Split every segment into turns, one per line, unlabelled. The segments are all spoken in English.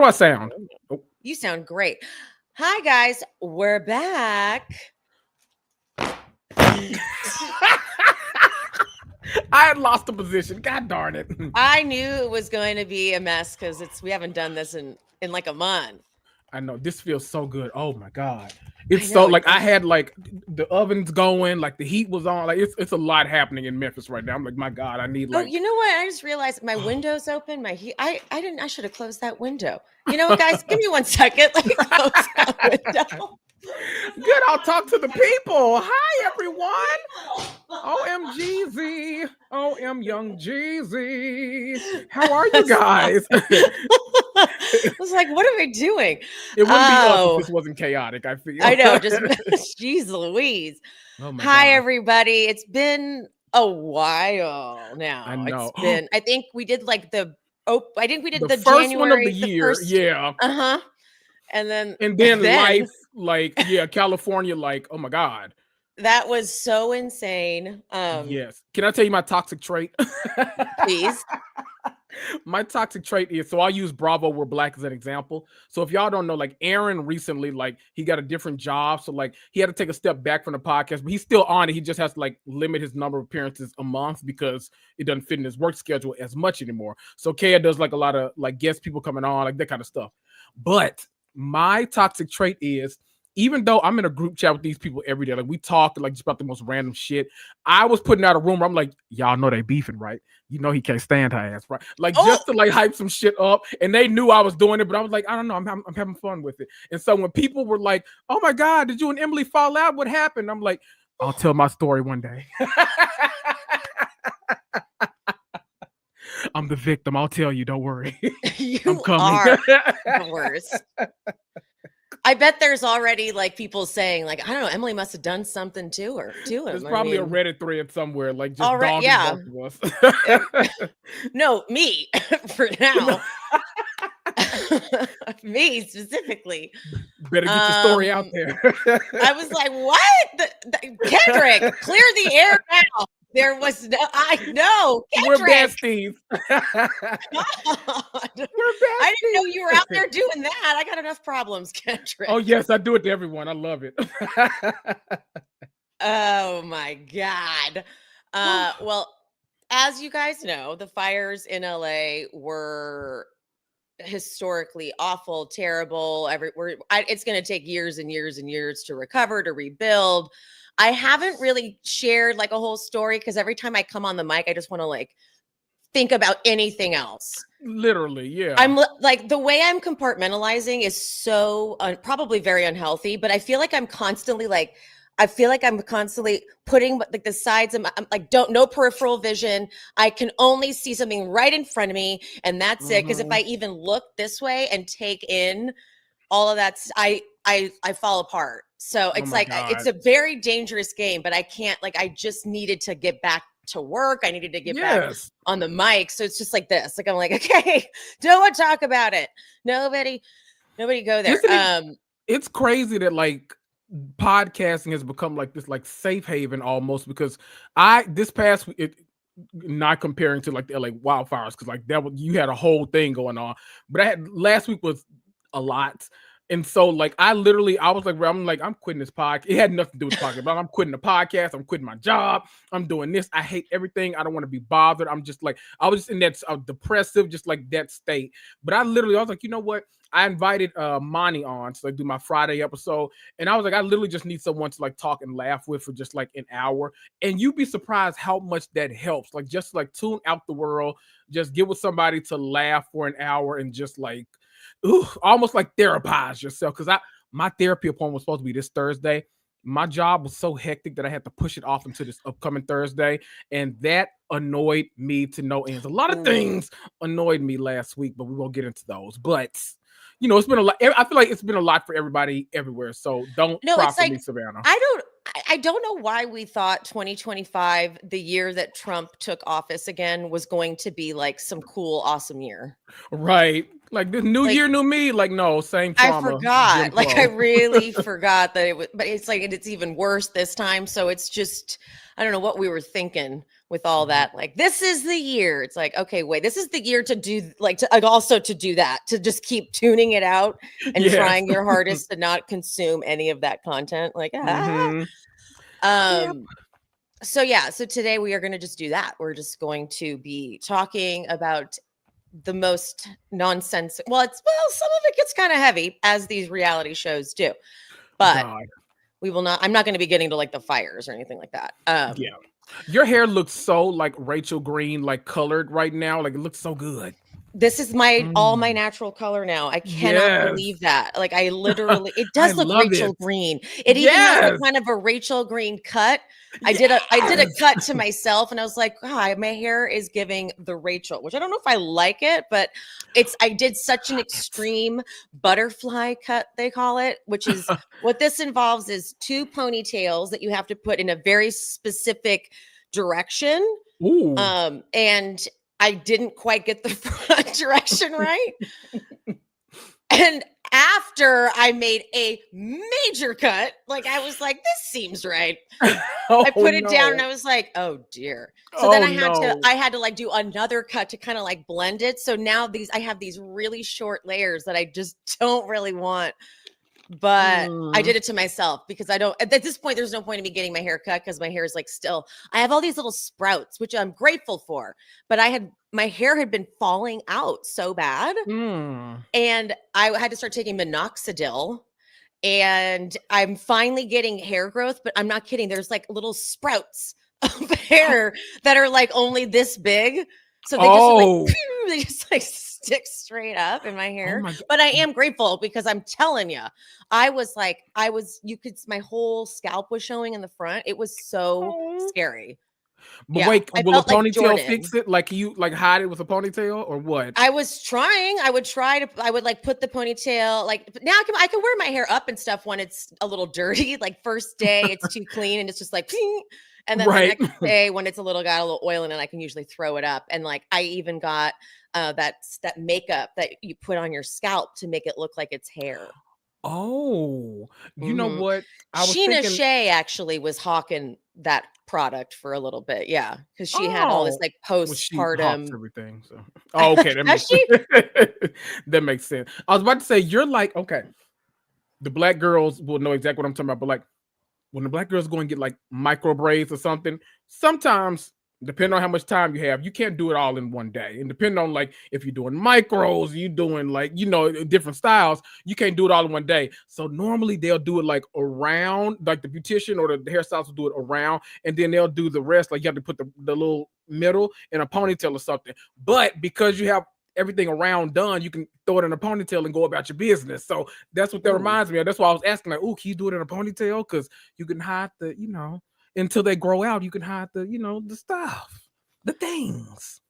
How do I sound? Oh.
You sound great. Hi, guys. We're back.
I had lost the position. God darn it.
I knew it was going to be a mess because we haven't done this in like a month.
I know this feels so good. Oh my God. It's so like I had like the ovens going, like the heat was on. Like it's a lot happening in Memphis right now. I'm like, my God, I need like.
Oh, you know what? I just realized my window's open. My heat. I didn't. I should have closed that window. You know what, guys? Give me 1 second. Let me close that window.
Good. I'll talk to the people. Hi, everyone. OMGZ. OM Young Jeezy. How are you guys?
I was like, what are we doing?
It wouldn't be us if this wasn't chaotic, I feel.
I know. Just jeez Louise.
Oh my
Hi,
God.
everybody. It's been a while now.
I know.
It's been, I think we did like the
first
January,
one of the year. Yeah.
Uh-huh. And then
life, like, yeah, California, like, oh my God.
That was so insane.
Yes. Can I tell you my toxic trait?
Please.
My toxic trait is, so I'll use Bravo We're Black as an example. So if y'all don't know, like Aaron recently, like he got a different job. So like he had to take a step back from the podcast, but he's still on it. He just has to like limit his number of appearances a month because it doesn't fit in his work schedule as much anymore. So Kaya does like a lot of like guest people coming on, like that kind of stuff. But my toxic trait is, even though I'm in a group chat with these people every day, like we talk like just about the most random shit. I was putting out a rumor. I'm like, y'all know they beefing, right? You know he can't stand her ass, right? Like just to like hype some shit up. And they knew I was doing it, but I was like, I don't know, I'm having fun with it. And so when people were like, oh my God, did you and Emily fall out? What happened? I'm like, I'll tell my story one day. I'm the victim. I'll tell you. Don't worry.
I'm coming. Are the worst. I bet there's already like people saying like, I don't know, Emily must have done something to her.
There's probably a Reddit thread somewhere, like just dogging both of us.
No, me for now. Me specifically.
Better get your story out there.
I was like, what? Kendrick, clear the air now. There was no, I know.
Kendrick. We're besties.
I didn't know you were out there doing that. I got enough problems, Kendrick.
Oh, yes, I do it to everyone. I love it.
Oh, my God. Well, as you guys know, the fires in LA were historically awful, terrible. It's going to take years and years and years to recover, to rebuild. I haven't really shared like a whole story because every time I come on the mic, I just want to like think about anything else.
Literally, yeah.
I'm like, the way I'm compartmentalizing is so probably very unhealthy, but I feel like I'm constantly putting like the sides of I'm like, no peripheral vision. I can only see something right in front of me. And that's it. Because if I even look this way and take in all of that, I fall apart. So it's it's a very dangerous game, but I can't, like, I just needed to get back to work. I needed to get back on the mic. So it's just like this. Like, I'm like, okay, don't want to talk about it. Nobody go there.
It's crazy that like podcasting has become like this like safe haven almost, because this past week, not comparing to like the LA wildfires, because like you had a whole thing going on, but last week was a lot. And so, like, I was like, I'm quitting this podcast. It had nothing to do with podcast, but I'm quitting the podcast. I'm quitting my job. I'm doing this. I hate everything. I don't want to be bothered. I'm just like, I was just in that depressive, just like that state. But I was like, you know what? I invited Monty on to like do my Friday episode. And I was like, I literally just need someone to like talk and laugh with for just like an hour. And you'd be surprised how much that helps. Like, just like tune out the world, just get with somebody to laugh for an hour and just like, almost like therapize yourself. Because my therapy appointment was supposed to be this Thursday. My job was so hectic that I had to push it off into this upcoming Thursday, and that annoyed me to no end. A lot of things annoyed me last week, but we won't get into those. But you know, it's been a lot. I feel like it's been a lot for everybody everywhere. So don't
it's like,
me, Savannah.
I don't I don't know why we thought 2025, the year that Trump took office again, was going to be like some cool, awesome year.
Right. Like this new
Like,
year, new me. Like, no, same
I
trauma. Jim
forgot. Like, I
Crow.
really forgot that it was, but it's like, it's even worse this time. So it's just, I don't know what we were thinking with all that. Like, this is the year. It's like, okay, wait, this is the year to do, like, to also to do that, to just keep tuning it out and
Yes.
trying your hardest to not consume any of that content. Like,
Yep.
so yeah, so today we are going to just do that. We're just going to be talking about the most nonsense. Well, some of it gets kind of heavy, as these reality shows do, but
God.
we will not. I'm not going to be getting to like the fires or anything like that.
Yeah. Your hair looks so like Rachel Green, like colored right now. Like it looks so good.
This is all my natural color now. I cannot
Yes.
believe that. Like, I literally, it
I
does look
love
Rachel
it.
Green. It even has
Yes.
like kind of a Rachel Green cut. I did a cut to myself, and I was like, God, my hair is giving the Rachel, which I don't know if I like it, but I did such an extreme butterfly cut, they call it, which is what this involves is 2 ponytails that you have to put in a very specific direction.
Ooh.
And I didn't quite get the front direction right. And after I made a major cut, like I was like, this seems right. I put it down and I was like, oh dear. So then I had to like do another cut to kind of like blend it. So now I have these really short layers that I just don't really want. But I did it to myself because at this point, there's no point in me getting my hair cut because my hair is like still, I have all these little sprouts, which I'm grateful for, but my hair had been falling out so bad. And I had to start taking minoxidil, and I'm finally getting hair growth, but I'm not kidding. There's like little sprouts of hair that are like only this big. So they just like stick straight up in my hair. But I am grateful because I'm telling you, my whole scalp was showing in the front. It was so scary.
But wait, will a ponytail fix it? Like you like hide it with a ponytail or what?
I was trying. I would like put the ponytail, like now I can wear my hair up and stuff when it's a little dirty. Like first day it's too clean and it's just like ping. And then the next day when it's got a little oil in it, I can usually throw it up. And like I even got that makeup that you put on your scalp to make it look like it's hair.
Oh, you know what?
Sheena Shea actually was hawking that product for a little bit, yeah, because she had all this like postpartum
everything. So, okay, that makes sense. I was about to say you're like the black girls will know exactly what I'm talking about, but like when the black girls go and get like micro braids or something, sometimes depending on how much time you have, you can't do it all in one day. And depending on like if you're doing micros, you doing like, different styles, you can't do it all in one day. So normally they'll do it like around, like the beautician or the hairstylist will do it around, and then they'll do the rest. Like you have to put the little middle in a ponytail or something. But because you have everything around done, you can throw it in a ponytail and go about your business. So that's what that reminds me of. That's why I was asking, like, can you do it in a ponytail? Because you can hide the, until they grow out, you can hide the, the stuff, the things.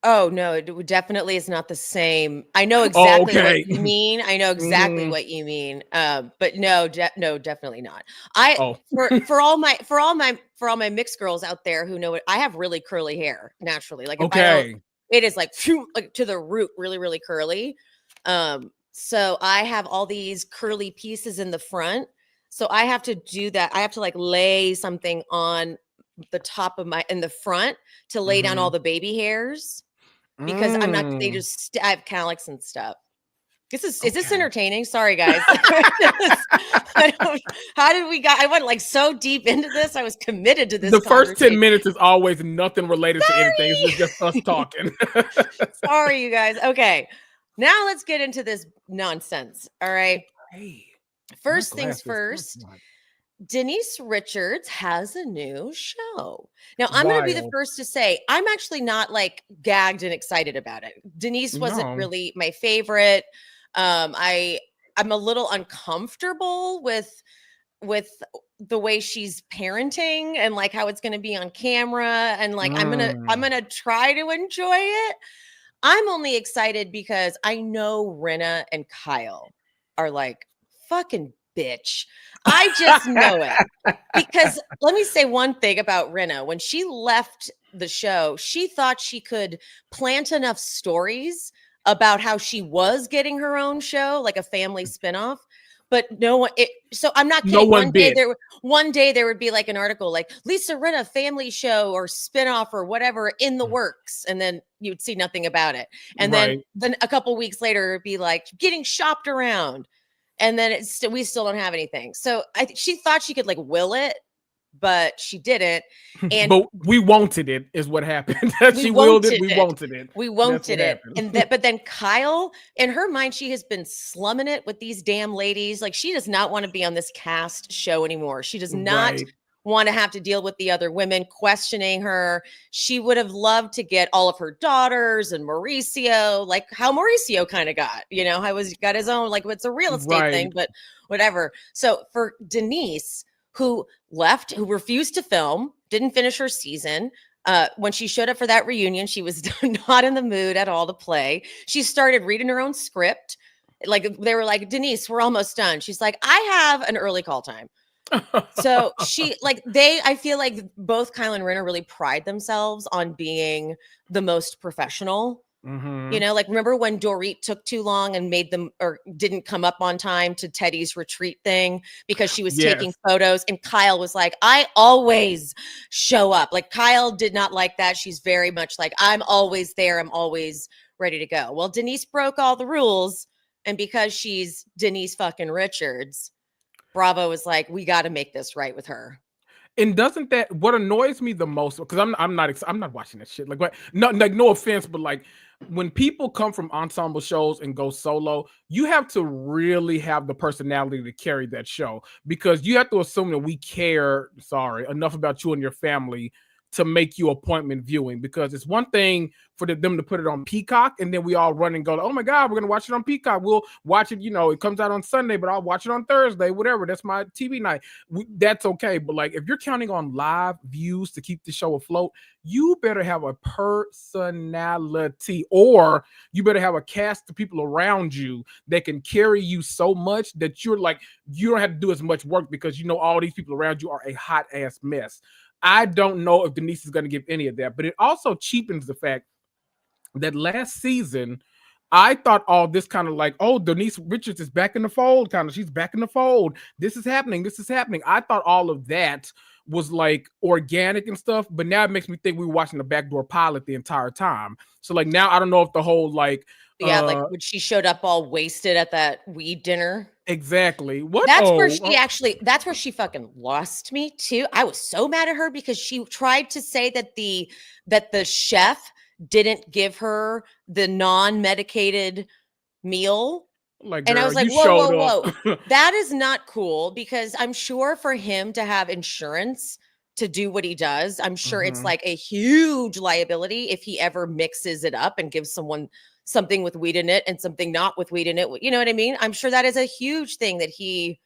Oh no, it definitely is not the same. I know exactly what you mean. I know exactly what you mean. But no, definitely not. For all my mixed girls out there who know it, I have really curly hair naturally. Like if I don't, it is like to the root, really, really curly. So I have all these curly pieces in the front. So I have to do that. I have to like lay something on the top of in the front to lay down all the baby hairs because I'm not, I have calyx and stuff. Is this entertaining? Sorry, guys. I went like so deep into this. I was committed to this.
The first 10 minutes is always nothing related to anything. It's just us talking.
Sorry, you guys. Okay. Now let's get into this nonsense. All right.
Hey,
first things first. Denise Richards has a new show. Now, I'm going to be the first to say I'm actually not like gagged and excited about it. Denise wasn't really my favorite. I'm a little uncomfortable with the way she's parenting and like how it's going to be on camera, and like I'm going to try to enjoy it. I'm only excited because I know Rinna and Kyle are like fucking bitch. I just know it. Because let me say one thing about Rinna. When she left the show, she thought she could plant enough stories about how she was getting her own show, like a family spinoff. But no one. So I'm not kidding.
No one bid.
One day there would be like an article like Lisa Rinna family show or spinoff or whatever in the works, and then you'd see nothing about it. And then a couple weeks later it'd be like getting shopped around, and then we still don't have anything. So she thought she could like will it, but she didn't. And
but we wanted it is what happened. She willed it. We wanted it.
We wanted it. And but then Kyle, in her mind, she has been slumming it with these damn ladies. Like she does not want to be on this cast show anymore. She does not want to have to deal with the other women questioning her. She would have loved to get all of her daughters and Mauricio, like how Mauricio kind of got, how got his own, like it's a real estate thing, but whatever. So for Denise, who refused to film, didn't finish her season. When she showed up for that reunion, she was not in the mood at all to play. She started reading her own script. Like they were like, Denise, we're almost done. She's like, I have an early call time. So I feel like both Kyle and Rinna really pride themselves on being the most professional. Like remember when Dorit took too long and made them or didn't come up on time to Teddy's retreat thing because she was taking photos, and Kyle was like, I always show up. Like Kyle did not like that. She's very much like, I'm always there. I'm always ready to go. Well, Denise broke all the rules, and because she's Denise fucking Richards, Bravo was like, we got to make this right with her.
And doesn't that what annoys me the most? Because I'm not watching that shit. No offense, but like when people come from ensemble shows and go solo, you have to really have the personality to carry that show, because you have to assume that we care enough about you and your family to make you appointment viewing, because it's one thing for them to put it on Peacock and then we all run and go, oh my God, we're going to watch it on Peacock. We'll watch it, it comes out on Sunday, but I'll watch it on Thursday, whatever. That's my TV night. That's okay. But like, if you're counting on live views to keep the show afloat, you better have a personality, or you better have a cast of people around you that can carry you so much that you're like, you don't have to do as much work because all these people around you are a hot ass mess. I don't know if Denise is going to give any of that, but it also cheapens the fact that last season, I thought all this kind of like, oh, Denise Richards is back in the fold, she's back in the fold. This is happening. I thought all of that was like organic and stuff, but now it makes me think we were watching the backdoor pilot the entire time. So like now I don't know if the whole like,
like when she showed up all wasted at that weed dinner.
Exactly.
That's where she fucking lost me too. I was so mad at her because she tried to say that the chef didn't give her the non-medicated meal.
Like,
and
girl,
I was like, whoa. That is not cool, because I'm sure for him to have insurance to do what he does, I'm sure it's like a huge liability if he ever mixes it up and gives someone something with weed in it and something not with weed in it. You know what I mean? I'm sure that is a huge thing that he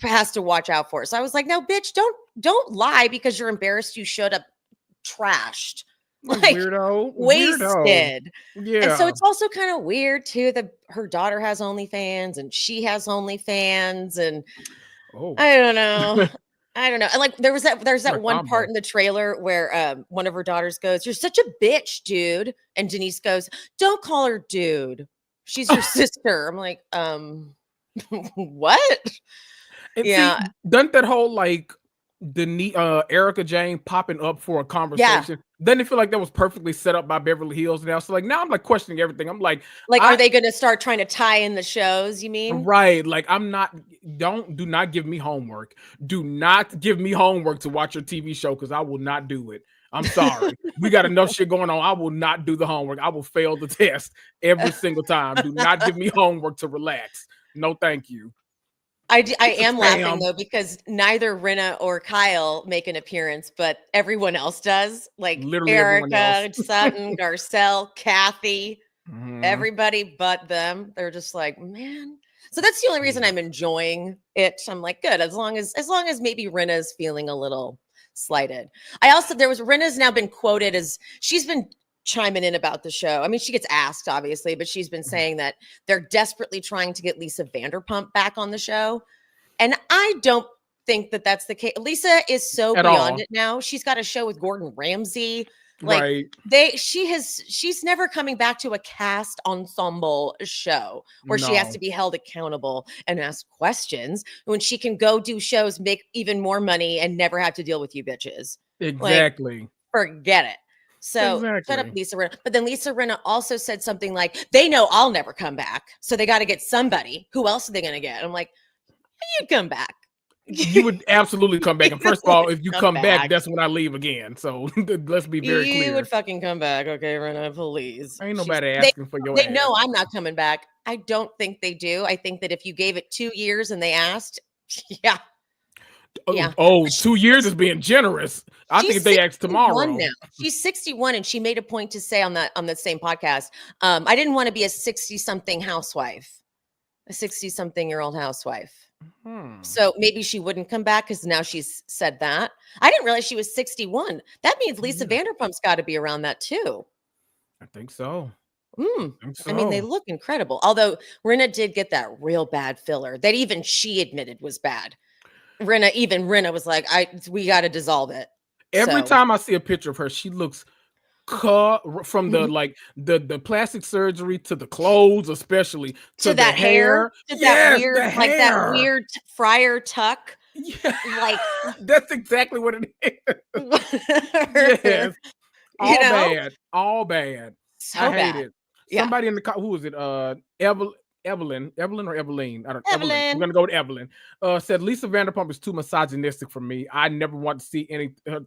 has to watch out for. So I was like, no, bitch, don't lie because you're embarrassed you showed up trashed. Like wasted. Yeah. And so it's also kind of weird too that her daughter has OnlyFans and she has OnlyFans, and I don't know. And like there's that one part in the trailer where one of her daughters goes, "You're such a bitch, dude." And Denise goes, "Don't call her dude. She's your sister." I'm like, what?
And see, doesn't that whole like Erica Jane popping up for a conversation, doesn't it feel like that was perfectly set up by Beverly Hills now? So like now I'm like questioning everything. I'm like
are they gonna start trying to tie in the shows, you mean?
Right. Like do not give me homework. Do not give me homework to watch your TV show, because I will not do it. I'm sorry. We got enough shit going on. I will not do the homework. I will fail the test every single time. Do not give me homework to relax. No, thank you.
I am laughing though, because neither Rinna or Kyle make an appearance, but everyone else does. Like literally Erica, Sutton, Garcelle, Kathy, everybody but them. They're just like, man. So that's the only reason I'm enjoying it. I'm like, good, as long as maybe Rinna's feeling a little slighted. Rinna's now been quoted as she's been chiming in about the show. I mean, she gets asked, obviously, but she's been saying that they're desperately trying to get Lisa Vanderpump back on the show. And I don't think that that's the case. Lisa is so beyond it now. She's got a show with Gordon Ramsay. Like she's never coming back to a cast ensemble show where she has to be held accountable and ask questions when she can go do shows, make even more money, and never have to deal with you bitches.
Exactly.
Like, forget it. So shut up, Lisa Rinna. But then Lisa Rinna also said something like, they know I'll never come back, so they got to get somebody. Who else are they going to get? I'm like, you'd come back.
You would absolutely come back. And first of all, if you come back, that's when I leave again. So let's be very clear.
You would fucking come back, okay, Rinna, please.
Ain't nobody asking for your ass.
They know I'm not coming back. I don't think they do. I think that if you gave it 2 years and they asked, yeah.
Oh, 2 years is being generous. I think if they asked tomorrow.
Now. She's 61, and she made a point to say on the same podcast, I didn't want to be a 60-something housewife, a 60-something-year-old housewife. So maybe she wouldn't come back because now she's said that. I didn't realize she was 61. That means Lisa Vanderpump's got to be around that too.
I think so.
I mean, they look incredible. Although Rinna did get that real bad filler that even she admitted was bad. Rinna was like, we got to dissolve it.
Every time I see a picture of her, she looks from the like the plastic surgery to the clothes, especially to
that hair, to that weird, like that weird friar tuck.
Yeah.
Like
that's exactly what it is. Yes. All bad.
So
I
bad.
hate it. Somebody in the who was it? Evelyn or Eveline? I don't know. Evelyn. I'm gonna go with Evelyn. Said Lisa Vanderpump is too misogynistic for me. I never want to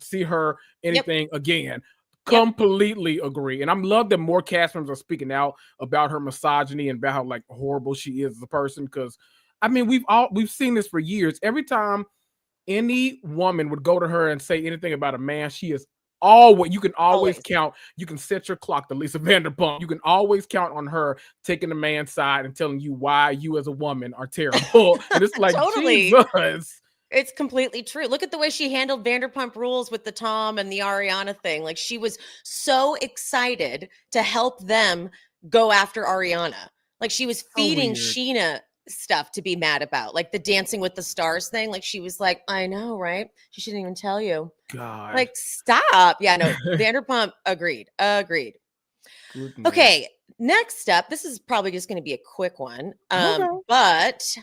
see her anything again. Completely agree. And I'm love that more cast members are speaking out about her misogyny and about how like horrible she is as a person. Because I mean, we've seen this for years. Every time any woman would go to her and say anything about a man, she is always, you can always count, you can set your clock to Lisa Vanderpump. You can always count on her taking the man's side and telling you why you as a woman are terrible. And it's like, Jesus.
It's completely true. Look at the way she handled Vanderpump Rules with the Tom and the Ariana thing. Like she was so excited to help them go after Ariana. Like she was feeding Sheena stuff to be mad about, like the Dancing with the Stars thing. Like she was like, I know, right? She shouldn't even tell you.
God.
Like, stop. Yeah, no, Vanderpump agreed. Goodness. Okay, next up, this is probably just going to be a quick one. But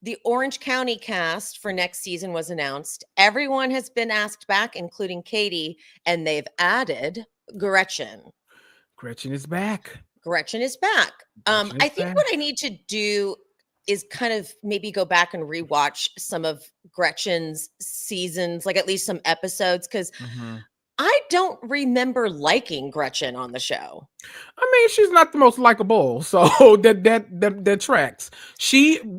the Orange County cast for next season was announced. Everyone has been asked back, including Katie, and they've added Gretchen.
Gretchen is back.
I think what I need to do is kind of maybe go back and rewatch some of Gretchen's seasons, like at least some episodes, because I don't remember liking Gretchen on the show.
I mean, she's not the most likable, so that tracks.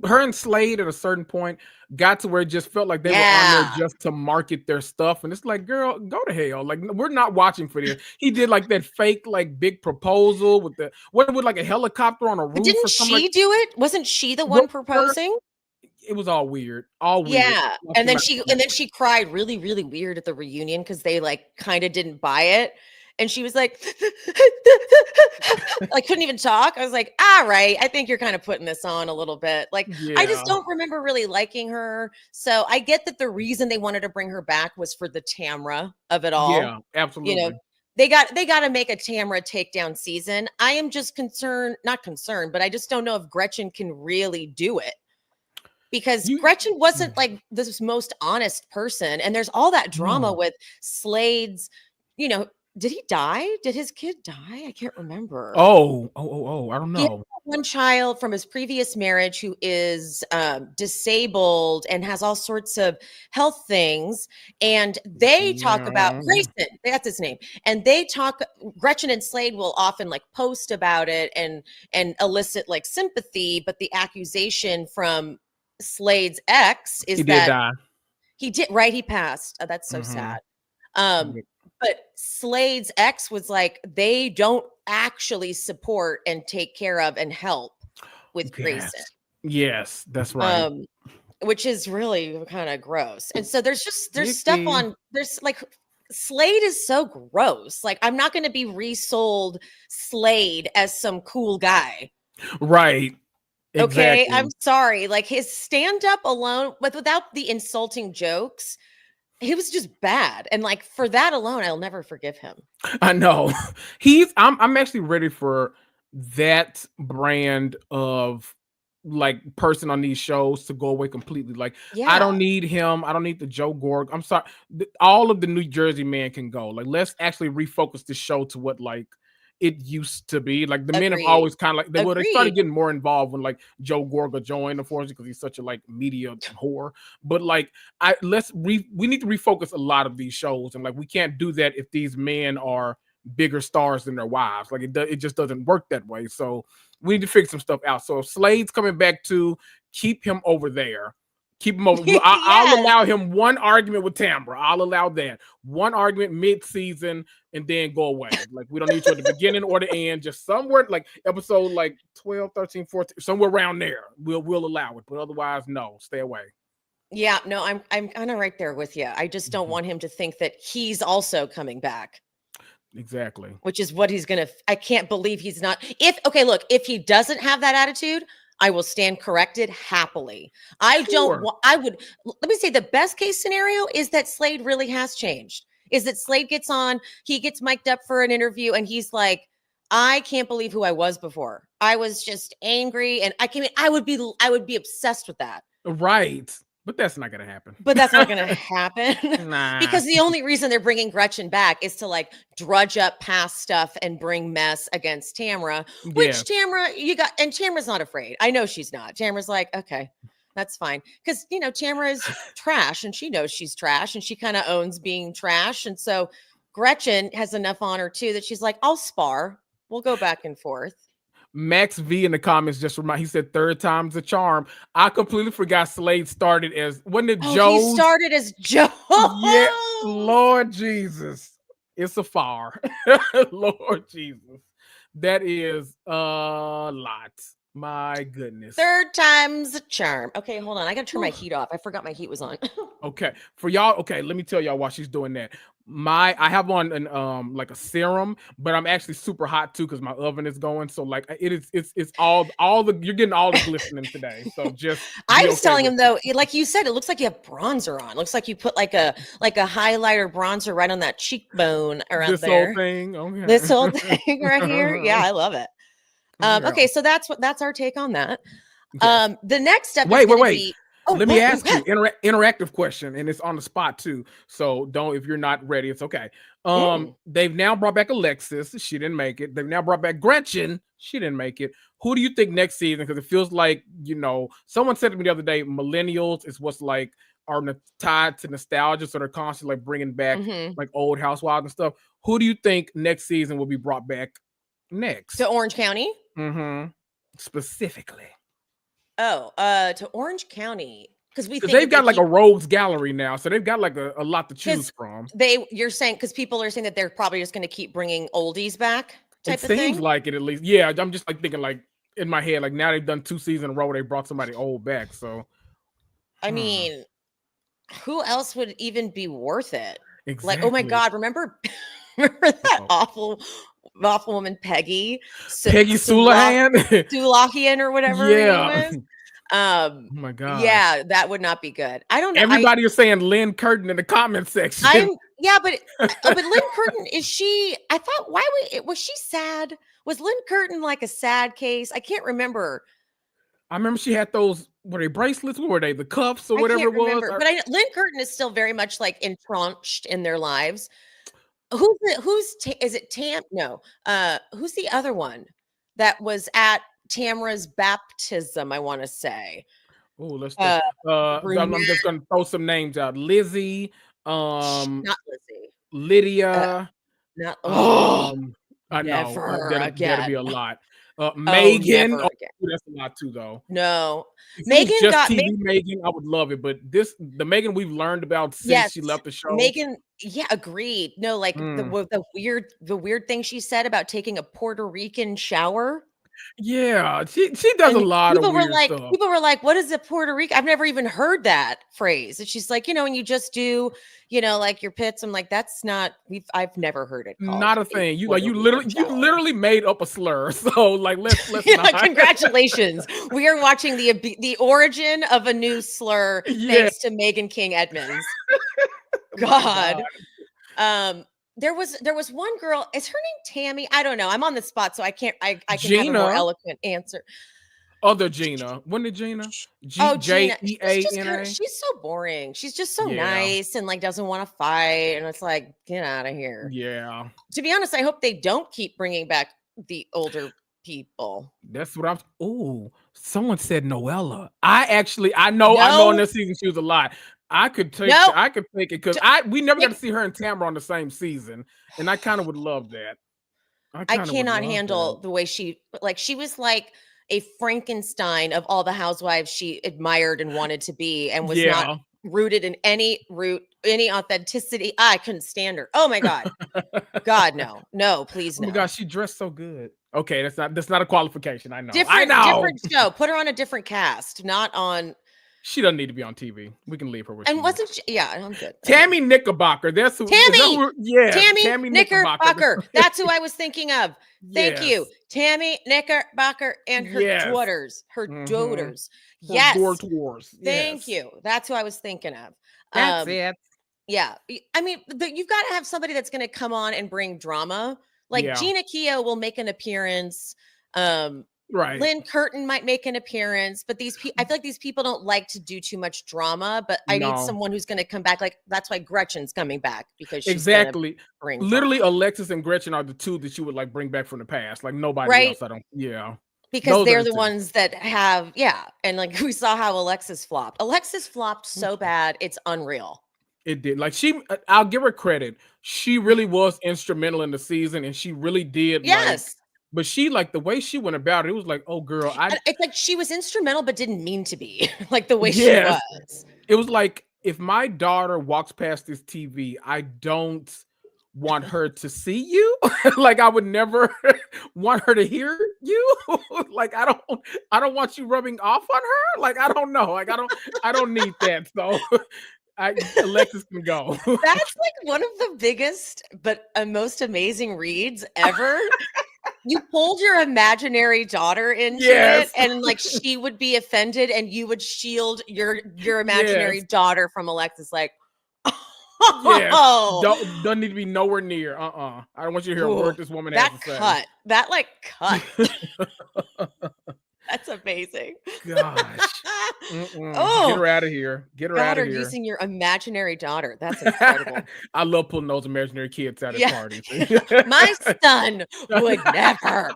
Her and Slade at a certain point got to where it just felt like they were on there just to market their stuff, and it's like, girl, go to hell. Like, we're not watching for this. He did like that fake, like big proposal with like a helicopter on a roof.
But didn't she do it? Wasn't she the one proposing?
It was all weird.
Yeah. And then she cried really, really weird at the reunion because they like kind of didn't buy it. And she was like, like couldn't even talk. I was like, all right, I think you're kind of putting this on a little bit. Like, I just don't remember really liking her. So I get that the reason they wanted to bring her back was for the Tamra of it all.
Yeah, absolutely.
You know, they got to make a Tamra takedown season. I am just not concerned, but I just don't know if Gretchen can really do it. Because Gretchen wasn't like this most honest person. And there's all that drama with Slade's, did he die? Did his kid die? I can't remember.
Oh, I don't know.
He had one child from his previous marriage who is disabled and has all sorts of health things. And they talk about Grayson, that's his name. And Gretchen and Slade will often like post about it and elicit like sympathy. But the accusation from Slade's ex is he did, right? He passed. Oh, that's so sad. But Slade's ex was like, they don't actually support and take care of and help with Grayson.
Yes, that's right.
Which is really kind of gross. And so there's stuff on, there's like Slade is so gross. Like, I'm not going to be resold Slade as some cool guy.
Right. Exactly.
Okay, I'm sorry. Like, his stand-up alone, but without the insulting jokes, he was just bad. And like, for that alone, I'll never forgive him.
I know. I'm actually ready for that brand of like person on these shows to go away completely. Like, I don't need him. I don't need the Joe Gorg. I'm sorry. All of the New Jersey man can go. Like, let's actually refocus the show to what like it used to be. Like, the men have always kind of like they started getting more involved when like Joe Gorga joined, unfortunately, because he's such a like media whore. But like, we need to refocus a lot of these shows, and like we can't do that if these men are bigger stars than their wives. Like, it just doesn't work that way. So we need to figure some stuff out. So if Slade's coming back to, keep him over there. Keep him over. I'll allow him one argument with Tamra. I'll allow that. One argument mid-season and then go away. Like, we don't need to at the beginning or the end. Just somewhere like episode like 12, 13, 14, somewhere around there. We'll allow it. But otherwise, no, stay away.
Yeah, no, I'm kind of right there with you. I just don't want him to think that he's also coming back.
Exactly.
Which is what he's going to, I can't believe he's not. If he doesn't have that attitude, I will stand corrected happily. I would, let me say the best case scenario is that Slade really has changed. Is that Slade gets on, he gets mic'd up for an interview and he's like, I can't believe who I was before. I was just angry and I would be obsessed with that.
Right. But that's not going to happen.
Nah. Because the only reason they're bringing Gretchen back is to like drudge up past stuff and bring mess against Tamra, which Tamra's not afraid. I know she's not. Tamra's like, okay, that's fine. Because, Tamra is trash and she knows she's trash and she kind of owns being trash. And so Gretchen has enough on her too that she's like, I'll spar. We'll go back and forth.
Max V in the comments just he said third time's a charm. I completely forgot Slade started as, wasn't it Joe?
He started as Joe.
Yeah, Lord Jesus. It's a far. Lord Jesus. That is a lot. My goodness.
Third time's a charm. Okay, hold on. I got to turn my heat off. I forgot my heat was on.
Okay. For y'all, okay, let me tell y'all why she's doing that. I have on an like a serum, but I'm actually super hot too because my oven is going. So like it's all the you're getting all the glistening today. So just
I was telling him though, like you said, it looks like you have bronzer on. It looks like you put like a highlighter bronzer right on that cheekbone around
this
there.
Whole thing. Okay.
This whole thing right here. Yeah, I love it. Okay, so that's our take on that. Okay. The next step.
Wait. Let me ask you interactive question, and it's on the spot too. So if you're not ready, it's okay. They've now brought back Alexis. She didn't make it. They've now brought back Gretchen. She didn't make it. Who do you think next season? Because it feels like, someone said to me the other day, millennials is what's like are tied to nostalgia, so they're constantly like bringing back like old housewives and stuff. Who do you think next season will be brought back next?
To Orange County?
Specifically.
To Orange County. Because
they've got like a rogues gallery now, so they've got like a lot to choose from.
You're saying because people are saying that they're probably just going to keep bringing oldies back.
It seems like it at least. Yeah, I'm just like thinking like in my head, like now they've done 2 seasons in a row. They brought somebody old back. So,
I mean, who else would even be worth it?
Exactly.
Like, oh my God, remember that awful woman Peggy Sulahian or whatever her name is?
Oh my God.
Yeah, that would not be good. I don't know.
Everybody is saying Lynn Curtin in the comment section.
But Lynn Curtin, is she? I thought, was she sad? Was Lynn Curtin like a sad case? I can't remember.
I remember she had those, were they bracelets? What were they? The cuffs or whatever it was?
But Lynn Curtin is still very much like entrenched in their lives. Is it Tam? No. Who's the other one that was at Tamra's baptism? I want to say.
Oh, let's. I'm just gonna throw some names out. Lizzie.
Not Lizzie.
Lydia. I know. That'll be a lot. Megan. That's a lot too, though.
No,
Megan got Megan. I would love it, but the Megan we've learned about since she left the show.
Megan, yeah, agreed. No, like the weird thing she said about taking a Puerto Rican shower.
Yeah, she does a
And
lot of weird stuff.
people were like, what is a Puerto Rican? I've never even heard that phrase. And she's like, when you just do, like your pits. I'm like, that's not, I've never heard it called
Not a
a
thing. You
Puerto Rican
you
shower.
literally made up a slur. So like let's not.
Congratulations. We are watching the origin of a new slur thanks to Megan King Edmonds. God. There was one girl. Is her name Tammy? I don't know. I'm on the spot, so I can't. I can have a more eloquent answer.
Other Gina. When did Gina?
Gina.
G-J-E-A-N-A.
She's so boring. She's just so nice and like doesn't want to fight. And it's like, get out of here.
Yeah.
To be honest, I hope they don't keep bringing back the older people.
That's what I'm. Oh, someone said Noella. I know in this season she was a lot. I could take it because we never got to see her and Tamara on the same season, and I kind of would love that.
I cannot handle the way she was like a Frankenstein of all the housewives she admired and wanted to be, and was not rooted in any authenticity. I couldn't stand her. Oh my God. God, no, please no.
Oh my gosh, she dressed so good. Okay, that's not a qualification. I know.
Different show. Put her on a different cast, not on.
She doesn't need to be on TV. We can leave her with.
And wasn't she? Yeah, I'm good.
Tammy Knickerbocker. That's who.
Tammy Knickerbocker. That's who I was thinking of. Thank you, Tammy Knickerbocker and her daughters. Her daughters. Yes.
Daughters.
Thank you. That's who I was thinking of.
That's it.
Yeah, I mean, you've got to have somebody that's going to come on and bring drama. Like Gina Keogh will make an appearance.
Right.
Lynn Curtin might make an appearance, but I feel like these people don't like to do too much drama, but I need someone who's going to come back. Like, that's why Gretchen's coming back, because she's bring
literally drama. Alexis and Gretchen are the two that you would like bring back from the past. Like nobody else.
Because those they're the ones that have, and like we saw how Alexis flopped. Alexis flopped so bad, it's unreal.
It did. Like I'll give her credit. She really was instrumental in the season, and she really did.
Yes.
But she, like, the way she went about it, it was like, oh, girl.
It's like she was instrumental, but didn't mean to be. Like the way she was.
It was like, if my daughter walks past this TV, I don't want her to see you. Like, I would never want her to hear you. Like, I don't want you rubbing off on her. Like, I don't know. Like, I don't need that. So Alexis can go.
That's like one of the biggest but most amazing reads ever. You pulled your imaginary daughter into it, and like she would be offended, and you would shield your imaginary daughter from Alexis. Like,
doesn't need to be nowhere near. I don't want you to hear a word this woman has to say.
That cut. That's amazing.
Gosh. Oh, get her out of here. Get her out of here.
Using your imaginary daughter. That's incredible.
I love pulling those imaginary kids out at parties.
My son would never.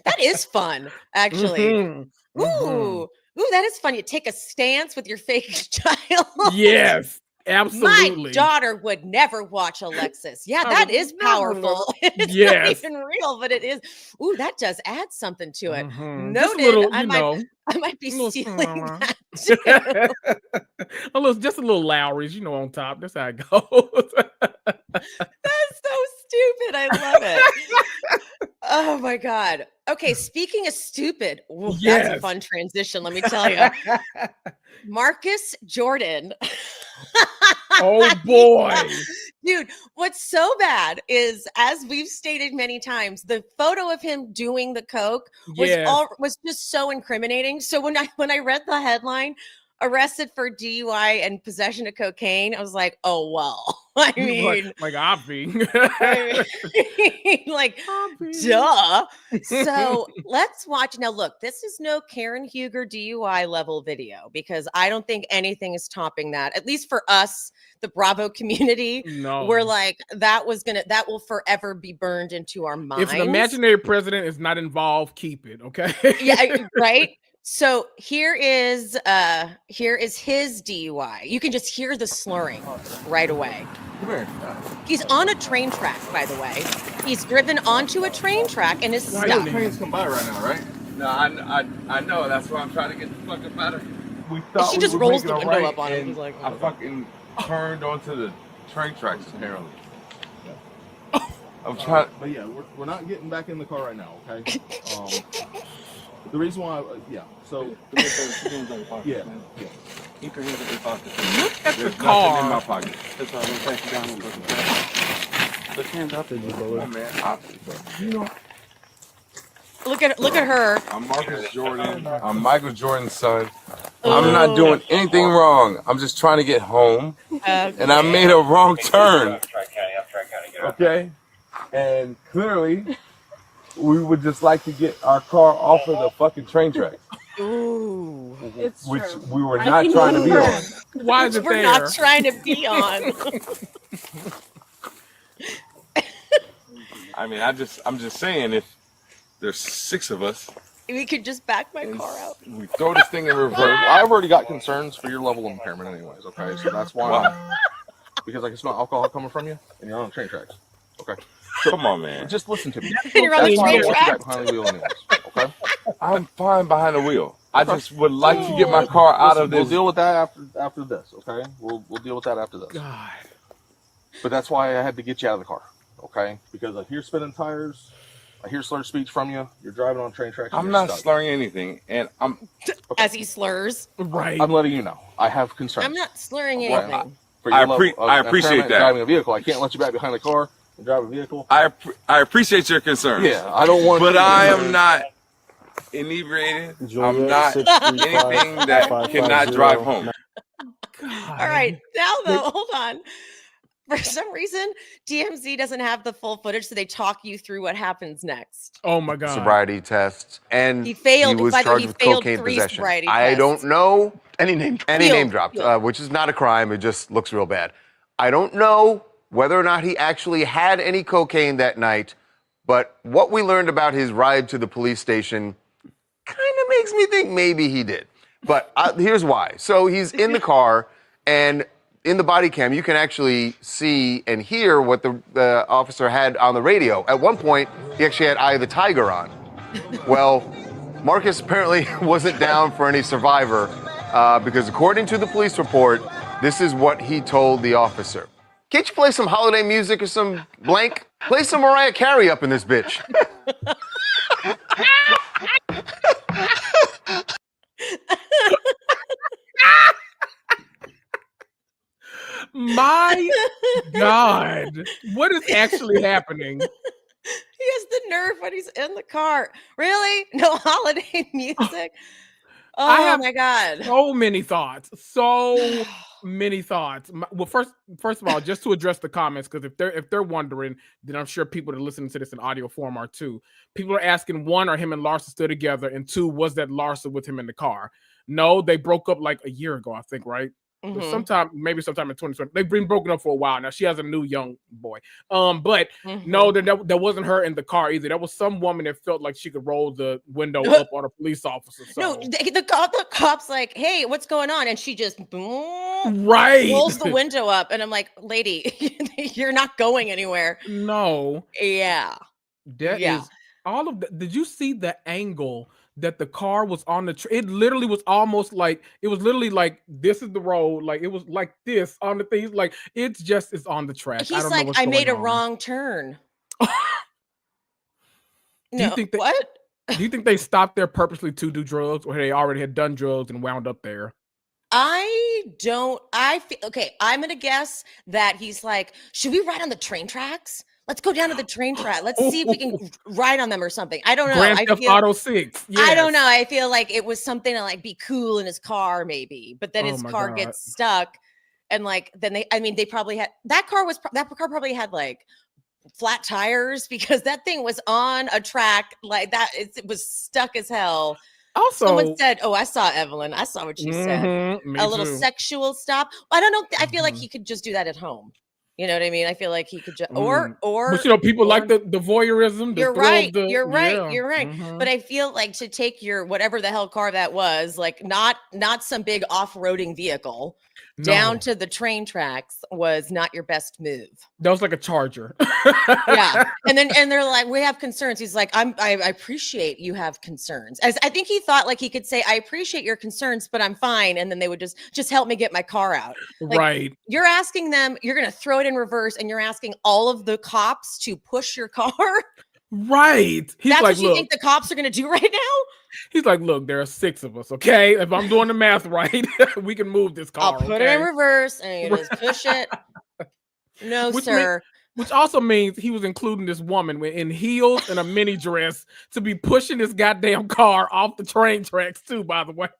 That is fun, actually. Ooh, that is fun. You take a stance with your fake child.
Yes. Absolutely.
My daughter would never watch Alexis. Yeah, that is powerful. It's not even real, but it is. Ooh, that does add something to it. Noted. I might be stealing that too.
Just a little Lowry's, on top. That's how it goes.
That's so stupid. I love it. Oh my God. Okay, speaking of stupid, that's a fun transition, let me tell you. Marcus Jordan.
Oh boy.
Dude, what's so bad is, as we've stated many times, the photo of him doing the coke was just so incriminating. So when I read the headline, arrested for DUI and possession of cocaine, I was like, oh well. I mean,
like Avi.
Like, duh. So let's watch. Now, look, this is no Karen Huger DUI level video, because I don't think anything is topping that. At least for us, the Bravo community, we're like, that will forever be burned into our minds.
If an imaginary president is not involved, keep it, okay?
Yeah, right. So here is his DUI. You can just hear the slurring right away. He's on a train track, by the way. He's driven onto a train track and is stuck.
Trains come by right now, right? No, I know. That's why I'm trying to get the fucking better. We thought
she just rolls the window up on him. He's like,
I fucking turned onto the train tracks apparently. I'm trying.
But yeah, we're not getting back in the car right now, okay? The reason why, so yeah.
Keep your hands in your pocket.
Look at the
There's
car.
nothing in my pocket.
That's all. We'll pass you down real quick. Put your hands up.
Oh, man, you know,
Look at her.
I'm Marcus Jordan. I'm Michael Jordan's son. I'm not doing anything wrong. I'm just trying to get home, and I made a wrong turn. Okay, and clearly, we would just like to get our car off of the fucking train tracks.
Ooh.
Which we were not trying to be on.
Why is it
We're
there?
not trying to be on.
I mean, I'm just saying, if there's 6 of us,
We could just back my
and
car out.
we throw this thing in reverse.
I've already got concerns for your level of impairment anyways, okay? So that's why because I can smell alcohol coming from you, and you're on train tracks, okay? So
Come on, man.
just listen to me.
You're on the
That's why I
train
want you
tracks.
back behind the wheel anyways, okay?
I'm fine behind the wheel. I just would like to get my car out of
We'll
this.
deal with that after this, okay? We'll deal with that after this.
God.
But that's why I had to get you out of the car, okay? Because I hear spinning tires, I hear slurred speech from you. You're driving on train tracks. and
I'm
you're
not
stuck.
slurring anything, and
As he slurs.
Right.
I'm letting you know. I have concerns.
I'm not slurring
Well,
anything.
For
I
your level of
appreciate
impairment
that.
Driving a vehicle, I can't let you back behind the car and drive a vehicle.
I appreciate your concerns.
Yeah, I don't want.
But
you to
I
be-
am not inebriated. I'm
Juliet,
not
635
anything that
550.
cannot drive home.
God.
All right. Now, though, hold on. For some reason, TMZ doesn't have the full footage, so they talk you through what happens next.
Oh my God.
sobriety tests, and
He failed.
was
By the way,
charged
he
with
failed
cocaine
3
possession.
sobriety
I
tests.
don't know
Any name.
any
Field,
name dropped,
field.
which is not a crime. It just looks real bad. I don't know whether or not he actually had any cocaine that night, but what we learned about his ride to the police station kind of makes me think maybe he did. But here's why. So he's in the car, and in the body cam, you can actually see and hear what the officer had on the radio. At one point, he actually had Eye of the Tiger on. Well, Marcus apparently wasn't down for any Survivor because according to the police report, this is what he told the officer. Can't you play some holiday music or some blank? Play some Mariah Carey up in this bitch.
My God. What is actually happening?
He has the nerve when he's in the car. Really? No holiday music? Oh,
I have
my God.
So many thoughts. So many thoughts. Well, first of all, just to address the comments, because if they're wondering, then I'm sure people that are listening to this in audio form are too. People are asking, 1, are him and Larsa still together? And 2, was that Larsa with him in the car? No, they broke up like a year ago, I think, right?
Mhm.
Sometime in 2020. They've been broken up for a while now. She has a new young boy. But no, that wasn't her in the car either. That was some woman that felt like she could roll the window up on a police officer. So.
No, the cop's like, hey, what's going on? And she just boom,
right
rolls the window up. And I'm like, lady, you're not going anywhere.
No.
Yeah.
That is all of the, did you see the angle that the car was on the it literally was almost like it was literally like this is the road, like it was like this on the things, like it's on the track.
He's
I don't know
like,
what's
I made a
going on.
wrong turn.
Do
No,
you think that,
what?
do you think they stopped there purposely to do drugs, or they already had done drugs and wound up there?
I feel okay. I'm gonna guess that he's like, should we ride on the train tracks? Let's go down to the train track. Let's see if we can ride on them or something. I don't know.
Grand Theft Auto 6.
I don't know. I feel like it was something to like be cool in his car, maybe. But then his car gets stuck, and like then they probably had that car probably had like flat tires because that thing was on a track like that. It was stuck as hell.
Also,
someone said, "Oh, I saw Evelyn. I saw what you said. A little sexual stop." I don't know. I feel like he could just do that at home. You know what I mean? I feel like he could just or
but you know, people like the voyeurism.
You're right. You're right.
Yeah.
You're right. But I feel like to take your whatever the hell car that was, like not some big off-roading vehicle down to the train tracks was not your best move.
That was like a Charger.
Yeah. And they're like, we have concerns. He's like, I appreciate you have concerns. As I think he thought like he could say, I appreciate your concerns, but I'm fine. And then they would just help me get my car out. Like,
right.
You're asking them, you're going to throw it in reverse and you're asking all of the cops to push your car.
Right. He's
That's
like,
what you
look,
think the cops are going to do right now?
he's like, look, there are 6 of us, okay? If I'm doing the math right, we can move this car.
I'll put it in reverse and you just push it. No, sir.
Which also means he was including this woman in heels and a mini dress to be pushing this goddamn car off the train tracks too, by the way.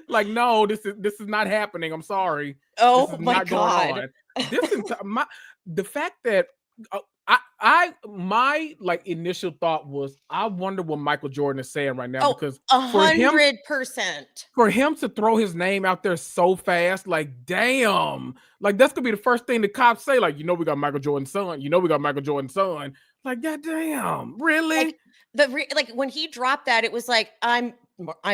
Like, no, this is not happening. I'm sorry.
Oh my God.
The fact that my like initial thought was, I wonder what Michael Jordan is saying right now, because
100%
for him to throw his name out there so fast, like, damn, like that's gonna be the first thing the cops say, like, we got Michael Jordan's son, we got Michael Jordan's son, like, goddamn, really?
Like when he dropped that, it was like, I'm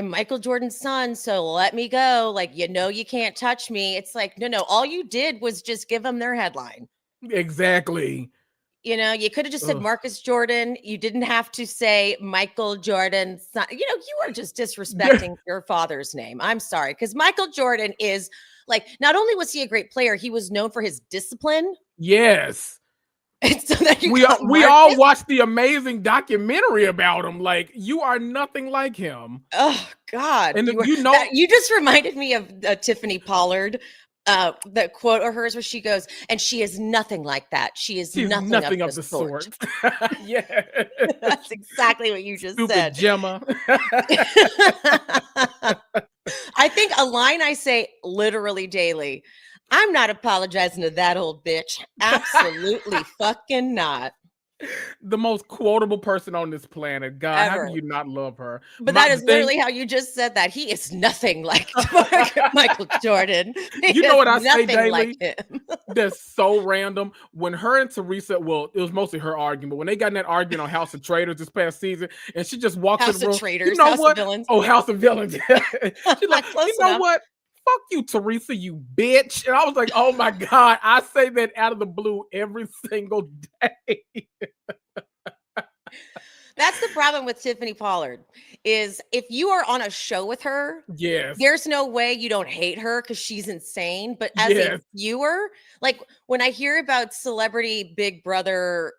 Michael Jordan's son, so let me go. Like, you can't touch me. It's like, no, all you did was just give them their headline.
Exactly.
You could have just said Marcus Jordan. You didn't have to say Michael Jordan's son. You are just disrespecting your father's name. I'm sorry. Because Michael Jordan is like, not only was he a great player, he was known for his discipline.
Yes.
And so that
we all watched the amazing documentary about him. Like, you are nothing like him.
Oh God.
And
you just reminded me of Tiffany Pollard. The quote of hers where she goes, and she is nothing like that. She's nothing of the sort.
Yeah.
That's exactly what you just
Stupid
said.
Gemma.
I think a line I say literally daily. I'm not apologizing to that old bitch. Absolutely fucking not.
The most quotable person on this planet. God,
Ever.
how do you not love her?
But that is literally how you just said that. He is nothing like Michael Jordan.
You know what I say daily?
Like him.
That's so random. When her and Teresa, well, it was mostly her argument. When they got in that argument on House of Traitors this past season, and she just walks in the room.
House of Traitors,
you know
House
what?
of Villains.
Oh, House of Villains. She's like, you know what? Fuck you, Teresa, you bitch. And I was like, oh my God, I say that out of the blue every single day.
That's the problem with Tiffany Pollard, is if you are on a show with her,
yes,
there's no way you don't hate her because she's insane. But as a viewer, like when I hear about Celebrity Big Brother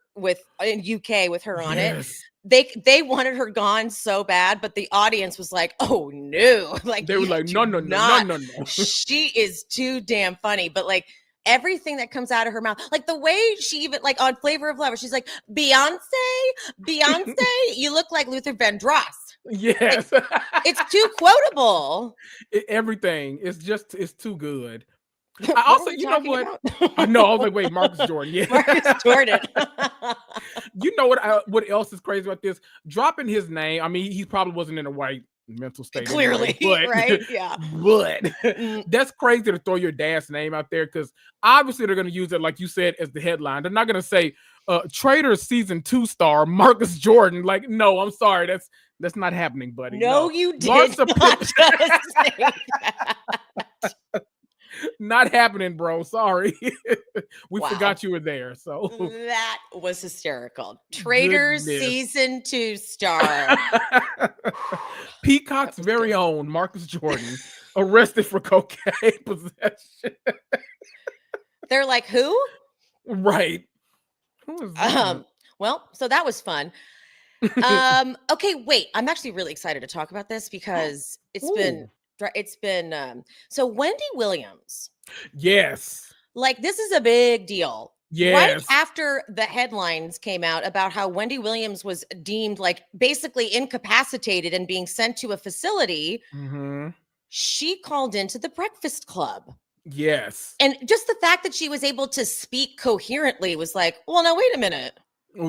in UK with her on it, they wanted her gone so bad, but the audience was like, oh no. Like
they were like, no.
She is too damn funny. But like everything that comes out of her mouth, like the way she even like on Flavor of Love, she's like, Beyonce, you look like Luther Vandross.
Yes.
Like, it's too quotable.
Everything is too good. I also, you know what? I know. I was like, wait, Marcus Jordan. Yeah,
Marcus Jordan.
You know what else is crazy about this? Dropping his name. I mean, he probably wasn't in the right mental state.
Clearly,
anyway,
right? Yeah.
But that's crazy to throw your dad's name out there, because obviously they're going to use it, like you said, as the headline. They're not going to say Traitors season 2 star Marcus Jordan. Like, no, I'm sorry, that's not happening, buddy.
No, you did not just say that.
Not happening, bro. Sorry. We forgot you were there. So
that was hysterical. Traitors season 2 star.
Peacock's very own Marcus Jordan arrested for cocaine possession.
They're like, who?
Right. Who is that?
Well, so that was fun. Okay, wait. I'm actually really excited to talk about this because it's been so Wendy Williams.
Yes.
Like, this is a big deal.
Yes.
Right after the headlines came out about how Wendy Williams was deemed like basically incapacitated and being sent to a facility, she called into the Breakfast Club.
Yes.
And just the fact that she was able to speak coherently was like, well, now wait a minute.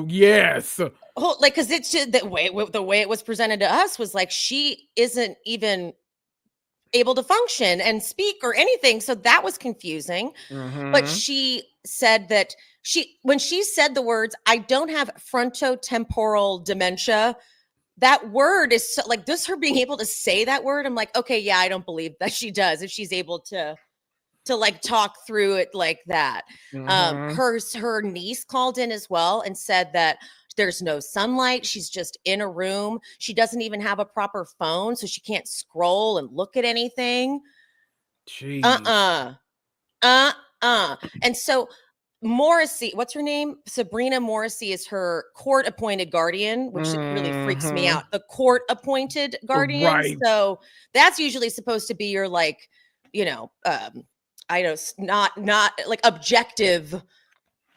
Yes.
Oh, like, because it's just the way it was presented to us was like she isn't even able to function and speak or anything. So that was confusing. But she said that when she said the words, I don't have frontotemporal dementia, that word is so, like, just her being able to say that word. I'm like, okay, yeah, I don't believe that she does if she's able to like talk through it like that. Her niece called in as well and said that there's no sunlight. She's just in a room. She doesn't even have a proper phone, so she can't scroll and look at anything.
Jeez.
And so Morrissey, what's her name? Sabrina Morrissey is her court-appointed guardian, which really freaks me out. The court-appointed guardian.
Right.
So that's usually supposed to be your like, I know, not like objective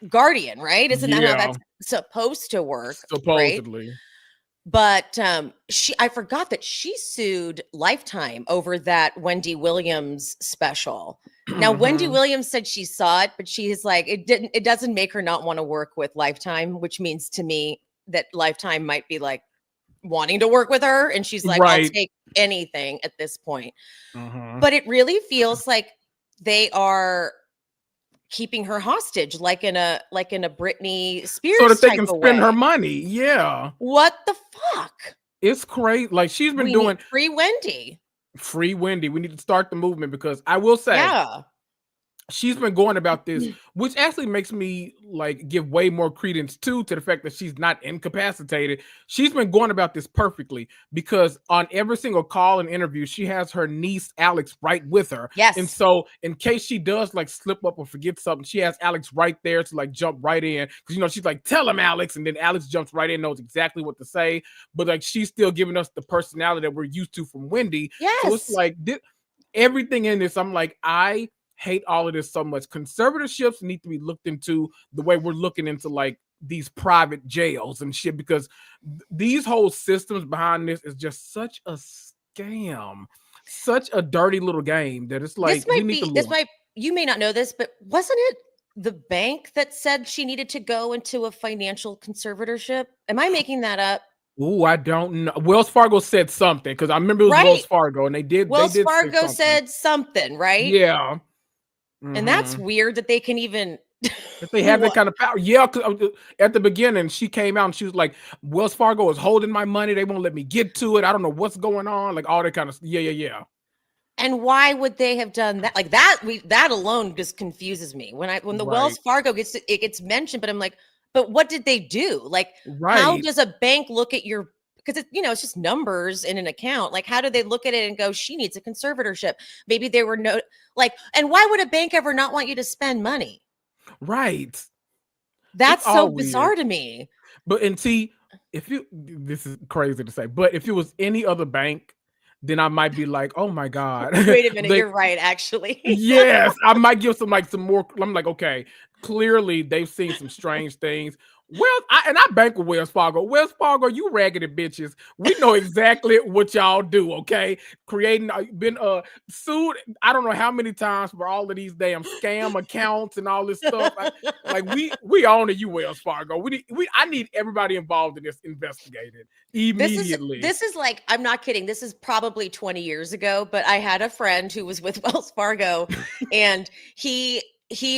guardian, right? Isn't that how that's supposed to work?
Supposedly.
Right? But I forgot that she sued Lifetime over that Wendy Williams special. Now, Wendy Williams said she saw it, but she's like, it doesn't make her not want to work with Lifetime, which means to me that Lifetime might be like wanting to work with her. And she's like, I'll take anything at this point. But it really feels like they are keeping her hostage, like in a Britney Spears,
so that they
type
can
of
spend
way.
her money. Yeah,
what the fuck?
It's crazy. Like she's been
We
doing
need free Wendy.
Free Wendy. We need to start the movement because I will say, she's been going about this, which actually makes me like give way more credence to the fact that she's not incapacitated. She's been going about this perfectly because on every single call and interview, she has her niece Alex right with her.
Yes.
And so in case she does like slip up or forget something, she has Alex right there to like jump right in. Because she's like, tell him, Alex, and then Alex jumps right in, knows exactly what to say. But like she's still giving us the personality that we're used to from Wendy.
Yes.
So it's like everything in this, I'm like, I hate all of this so much. Conservatorships need to be looked into the way we're looking into like these private jails and shit, because these whole systems behind this is just such a scam, such a dirty little game that it's like
you may not know this, but wasn't it the bank that said she needed to go into a financial conservatorship? Am I making that up?
Oh, I don't know. Wells Fargo said something because I remember it was Wells Fargo, and they did.
Wells Fargo said something, right?
Yeah.
And that's weird that they can even
if they have that kind of power. Yeah, because at the beginning she came out and she was like, Wells Fargo is holding my money, they won't let me get to it, I don't know what's going on, like all that kind of yeah.
And why would they have done that? Like that alone just confuses me when the Wells Fargo gets mentioned, but I'm like, but what did they do? Like, how does a bank look at your, because it's just numbers in an account. Like, how do they look at it and go, she needs a conservatorship? Maybe they were and why would a bank ever not want you to spend money?
Right.
That's so bizarre to me.
But see, this is crazy to say, but if it was any other bank, then I might be like, oh my God.
Wait a minute, you're right, actually.
Yes, I might give some more. I'm like, okay, clearly they've seen some strange things. Well, I bank with Wells Fargo. Wells Fargo, you raggedy bitches. We know exactly what y'all do, okay? Been sued, I don't know how many times for all of these damn scam accounts and all this stuff. We own it, you Wells Fargo. I need everybody involved in this investigated immediately.
This is like, I'm not kidding. This is probably 20 years ago, but I had a friend who was with Wells Fargo and he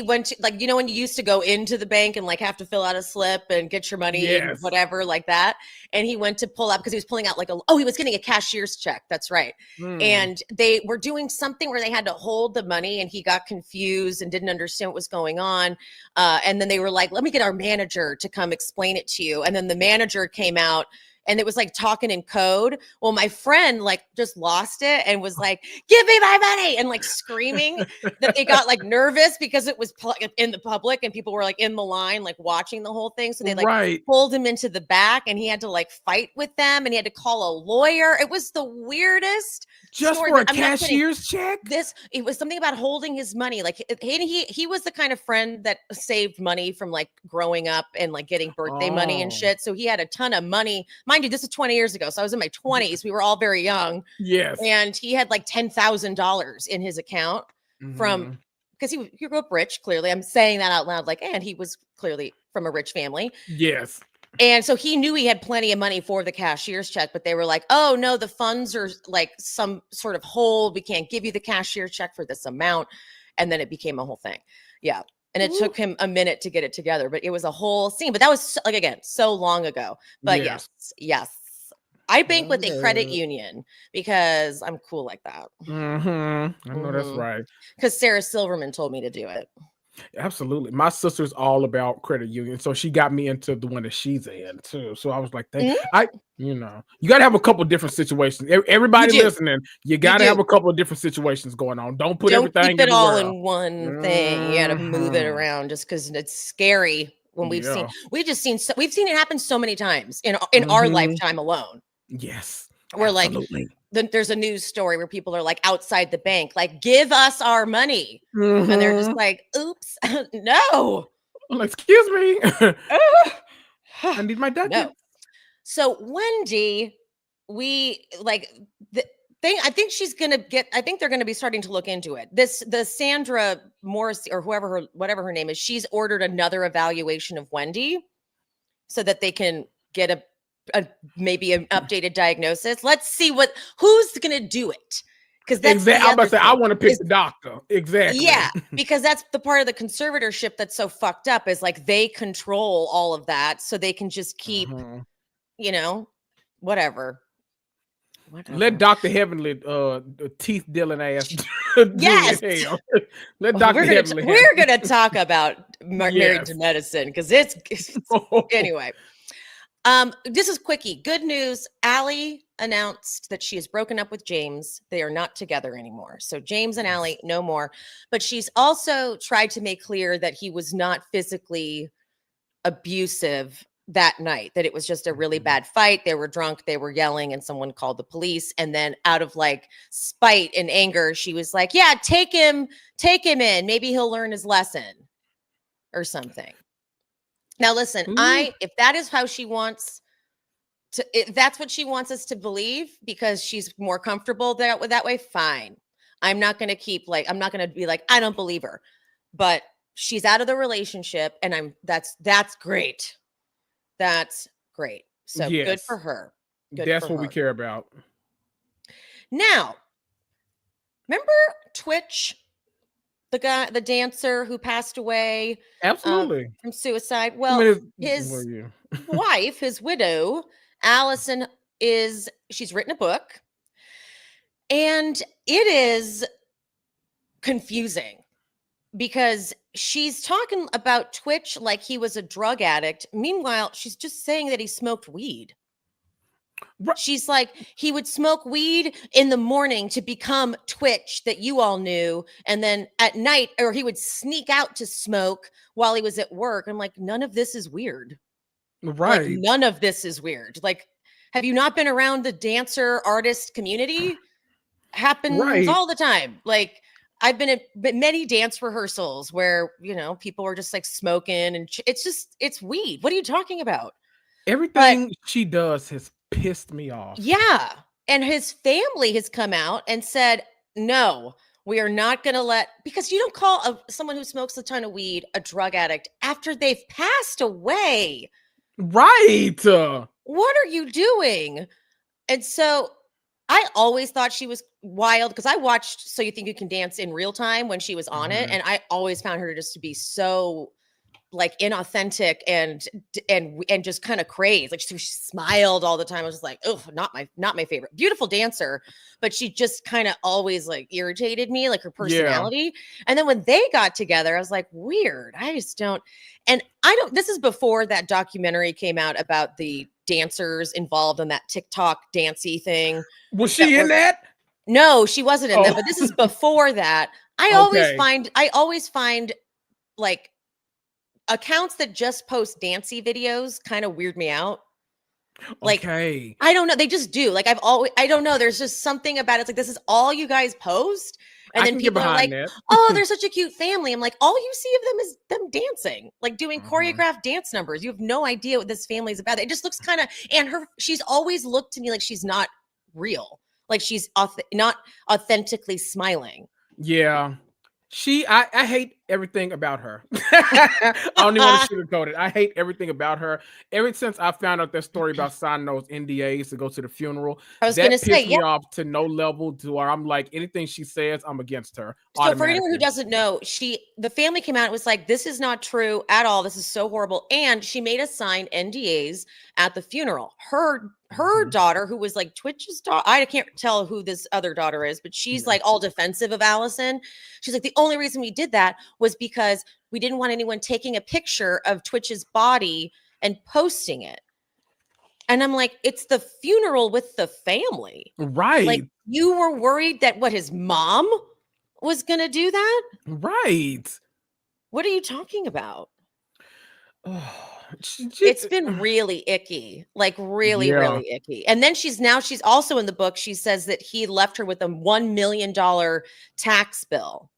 went to, like, when you used to go into the bank and like have to fill out a slip and get your money and whatever like that. And he went to pull up because he was pulling out he was getting a cashier's check. That's right. And they were doing something where they had to hold the money and he got confused and didn't understand what was going on. And then they were like, let me get our manager to come explain it to you. And then the manager came out and it was like talking in code. Well, my friend like just lost it and was like, give me my money, and like screaming that they got like nervous because it was in the public and people were like in the line, like watching the whole thing. So they like pulled him into the back and he had to like fight with them and he had to call a lawyer. It was the weirdest.
Just for a cashier's check?
It was something about holding his money. Like he was the kind of friend that saved money from like growing up and like getting birthday money and shit. So he had a ton of money. Mind you, this is 20 years ago. So I was in my 20s. We were all very young.
Yes.
And he had like $10,000 in his account because he grew up rich, clearly. I'm saying that out loud. And he was clearly from a rich family.
Yes.
And so he knew he had plenty of money for the cashier's check, but they were like, oh no, the funds are like some sort of hold. We can't give you the cashier's check for this amount. And then it became a whole thing. Yeah. And it took him a minute to get it together, but it was a whole scene. But that was like, again, so long ago. But yes. I bank with a credit union because I'm cool like that.
I know that's right.
Because Sarah Silverman told me to do it.
Absolutely. My sister's all about credit union, so she got me into the one that she's in too. So I was like, you got to have a couple different situations. Everybody listening, you got to have a couple of different situations going on. Don't put everything
keep it all
everywhere.
in one thing. You got to move it around just because it's scary. When we've seen it happen so many times in our lifetime alone.
Yes,
we're
absolutely.
Like, there's a news story where people are like outside the bank, like, give us our money, and they're just like, oops, no.
Like, excuse me, I need my ducky.
No. So Wendy, we like the thing. I think she's gonna get. I think they're gonna be starting to look into it. The Sandra Morris or whatever her name is. She's ordered another evaluation of Wendy, so that they can get maybe an updated diagnosis. Let's see who's gonna do it. Because that's
I'm about to say, I want to pick the doctor. Exactly.
Yeah, because that's the part of the conservatorship that's so fucked up is like they control all of that, so they can just keep, whatever.
Let Dr. Heavenly, the teeth dealing ass.
Yes.
Let Dr. Heavenly.
We're gonna talk about Married to Medicine because it's anyway. This is quickie. Good news. Allie announced that she has broken up with James. They are not together anymore. So James and Allie, no more. But she's also tried to make clear that he was not physically abusive that night, that it was just a really bad fight. They were drunk, they were yelling, and someone called the police. And then out of like spite and anger, she was like, yeah, take him in. Maybe he'll learn his lesson or something. Now, listen, if that is how she wants to, if that's what she wants us to believe, because she's more comfortable that way, fine. I'm not going to I'm not going to be like, I don't believe her, but she's out of the relationship and that's great. That's great. So good for her.
That's what we care about.
Now, remember Twitch? The dancer who passed away
absolutely
from suicide. Well, his wife, his widow, Allison, she's written a book, and it is confusing because she's talking about Twitch like he was a drug addict. Meanwhile, she's just saying that he smoked weed. She's like, he would smoke weed in the morning to become Twitch that you all knew. And then at night, or he would sneak out to smoke while he was at work. I'm like, none of this is weird.
Right.
Like, none of this is weird. Like, have you not been around the dancer artist community? Happens all the time. Like, I've been at many dance rehearsals where, people are just like smoking and it's weed. What are you talking about?
Everything she does has pissed me off. Yeah.
And his family has come out and said, no, we are not going to because you don't call someone who smokes a ton of weed a drug addict after they've passed away.
Right.
What are you doing? And so I always thought she was wild because I watched So You Think You Can Dance in real time when she was on it. And I always found her just to be so like inauthentic and just kind of crazy. Like she smiled all the time. I was just like, oh, not my favorite. Beautiful dancer, but she just kind of always like irritated me, like her personality. Yeah. And then when they got together, I was like, weird. I just don't. And this is before that documentary came out about the dancers involved in that TikTok dancey thing.
Was she in that?
No, she wasn't in that, but this is before that. I always find like accounts that just post dancey videos kind of weird me out. Like, I don't know. They just do. Like I don't know. There's just something about it. It's like, this is all you guys post. And then people are like, oh, they're such a cute family. I'm like, all you see of them is them dancing, like doing choreographed dance numbers. You have no idea what this family is about. It just looks kind of, and she's always looked to me like she's not real. Like she's not authentically smiling.
Yeah. I hate everything about her. I don't even want to sugarcoat it. I hate everything about her. Ever since I found out that story about signing those NDAs to go to the funeral,
I was going to say,
me off to no level to where I'm like, anything she says, I'm against her.
So for anyone who doesn't know, the family came out and was like, this is not true at all. This is so horrible. And she made us sign NDAs at the funeral. Her her daughter, who was like Twitch's daughter, I can't tell who this other daughter is, but she's like all defensive of Allison. She's like, the only reason we did that was because we didn't want anyone taking a picture of Twitch's body and posting it. And I'm like, it's the funeral with the family.
Right.
Like, you were worried that his mom was going to do that?
Right.
What are you talking about?
It's
It's been really icky, like really, really icky. And then she's also in the book. She says that he left her with a $1 million tax bill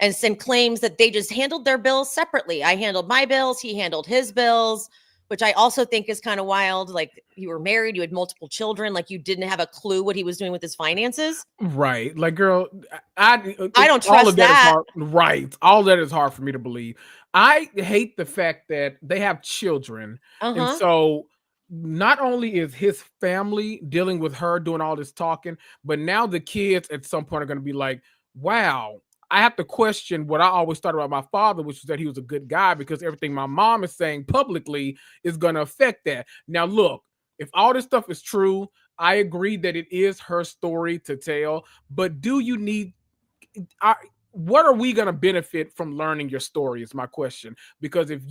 and claims that they just handled their bills separately. I handled my bills. He handled his bills, which I also think is kind of wild. Like, you were married, you had multiple children, like you didn't have a clue what he was doing with his finances.
Right. Like, girl, I
don't trust that.
Right. All that is hard for me to believe. I hate the fact that they have children. And so not only is his family dealing with her doing all this talking, but now the kids at some point are going to be like, wow, I have to question what I always thought about my father, which was that he was a good guy, because everything my mom is saying publicly is going to affect that. Now, look, if all this stuff is true, I agree that it is her story to tell, but do you need... what are we going to benefit from learning your story is my question. Because if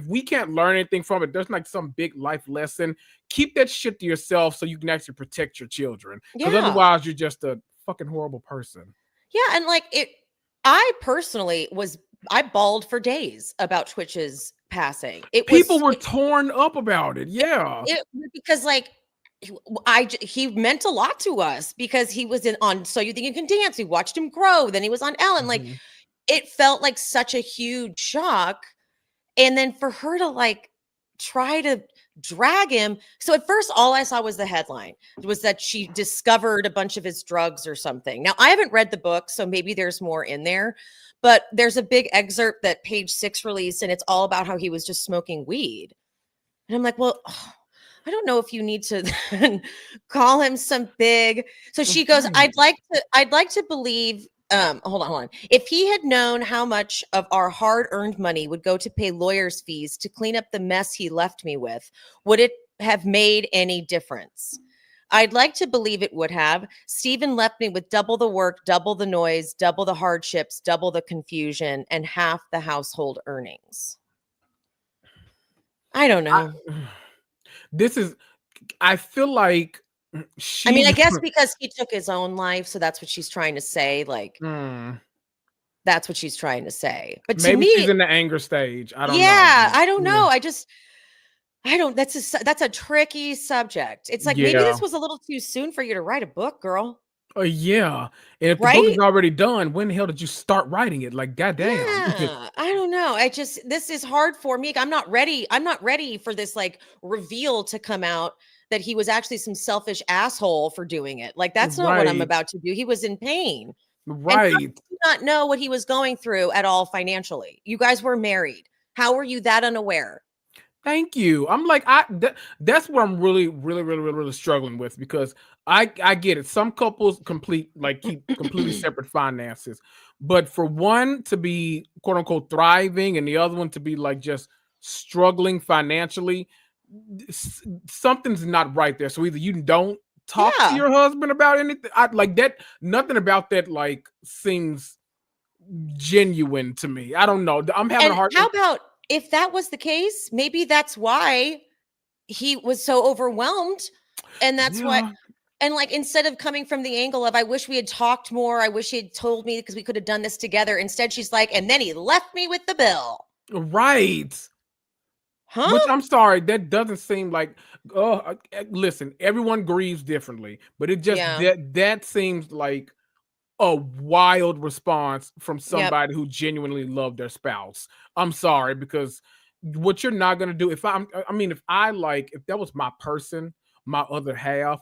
we can't learn anything from it, there's like some big life lesson, keep that shit to yourself so you can actually protect your children. Because otherwise you're just a fucking horrible person. Yeah. And like I personally I bawled for days about Twitch's passing. People were torn up about it. Yeah. Because like, he meant a lot to us because he was on So You Think You Can Dance. We watched him grow. Then he was on Ellen. Like, it felt like such a huge shock. And then for her to like try to drag him. So at first, all I saw was the headline. It was that she discovered a bunch of his drugs or something. Now, I haven't read the book, so maybe there's more in there. But there's a big excerpt that Page 6 released, and it's all about how he was just smoking weed. And I'm like, well... I don't know if you need to call him some big. So she goes, I'd like to believe, hold on. If he had known how much of our hard-earned money would go to pay lawyers' fees to clean up the mess he left me with, would it have made any difference? I'd like to believe it would have. Stephen left me with double the work, double the noise, double the hardships, double the confusion, and half the household earnings. I don't know. I feel like I guess because he took his own life, so that's what she's trying to say. Like, that's what she's trying to say. But to me, she's in the anger stage. I don't know. Yeah, I don't know. That's a tricky subject. It's like, maybe this was a little too soon for you to write a book, girl. Yeah. And if the book is already done, when the hell did you start writing it? Like, goddamn. Yeah, I don't know. This is hard for me. I'm not ready. I'm not ready for this like reveal to come out that he was actually some selfish asshole for doing it. Like, that's not what I'm about to do. He was in pain. Right. And how did you not know what he was going through at all financially? You guys were married. How were you that unaware? Thank you. I'm like, that's what I'm really struggling with, because I get it. Some couples keep completely separate finances, but for one to be quote unquote thriving and the other one to be like just struggling financially, something's not right there. So either you don't talk to your husband about anything, like that. Nothing about that like seems genuine to me. I don't know. I'm having a hard. How about if that was the case? Maybe that's why he was so overwhelmed, and that's why. And like, instead of coming from the angle of, I wish we had talked more, I wish he had told me because we could have done this together. Instead, she's like, and then he left me with the bill. Right. Huh? Which, I'm sorry, that doesn't seem like, listen, everyone grieves differently, but it just, that seems like a wild response from somebody who genuinely loved their spouse. I'm sorry, because what you're not going to do, if that was my person, my other half,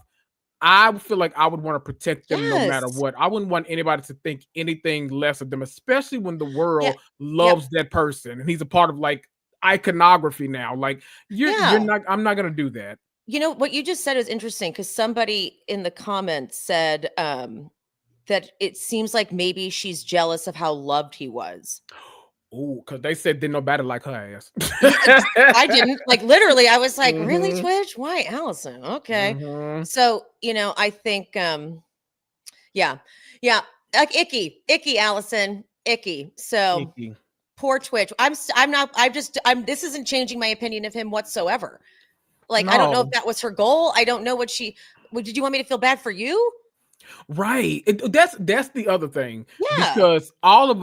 I feel like I would want to protect them no matter what. I wouldn't want anybody to think anything less of them, especially when the world loves that person and he's a part of like iconography now. Like, you're not, I'm not going to do that. You know, what you just said is interesting, because somebody in the comments said that it seems like maybe she's jealous of how loved he was. Oh, because they said didn't nobody like her ass.
I didn't, like, literally, I was like, really,
Mhm.
Twitch? Why Allison? Okay.
Mhm.
So, I think, yeah, like icky, Allison, icky. So
Icky.
poor Twitch. This isn't changing my opinion of him whatsoever. Like, I don't know if
No.
that was her goal. I don't know did you want me to feel bad for you?
Right. That's the other thing.
Yeah.
Because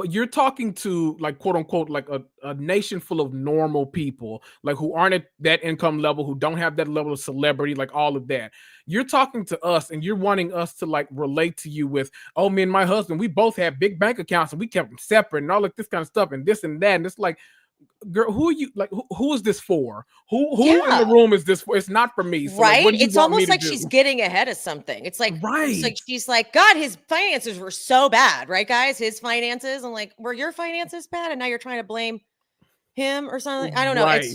you're talking to like quote unquote like a nation full of normal people, like who aren't at that income level, who don't have that level of celebrity, like all of that. You're talking to us and you're wanting us to like relate to you with, oh, me and my husband, we both have big bank accounts and we kept them separate and all like this kind of stuff and this and that. And it's like, girl, who are you? Like, who is this for? Who in
Yeah.
the room is this for? It's not for me. So, like,
Right?
what do you
It's
want me
almost
to
like
do?
she's getting ahead of something. It's like
Right.
she's like, God, his finances were so bad, right, guys? His finances. I'm like, were your finances bad? And now you're trying to blame him or something. I don't know.
Right.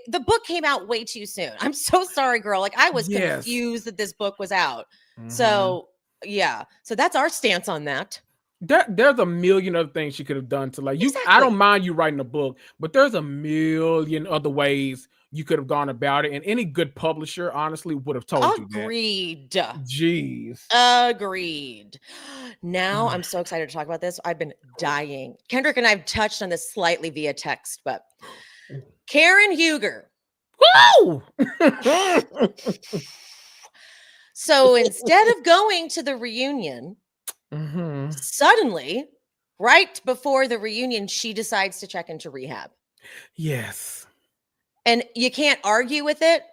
The book came out way too soon. I'm so sorry, girl. Like, I was
Yes.
confused that this book was out.
Mhm.
So yeah. So that's our stance on that.
There's a million other things she could have done to like you. I
Exactly.
don't mind you writing a book, but there's a million other ways you could have gone about it. And any good publisher, honestly, would have told you that.
Agreed.
Jeez.
Agreed. Now I'm so excited to talk about this. I've been dying. Kendrick and I've touched on this slightly via text, but Karen Huger.
Woo!
So instead of going to the reunion,
Mhm.
suddenly, right before the reunion, she decides to check into rehab.
Yes.
And you can't argue with it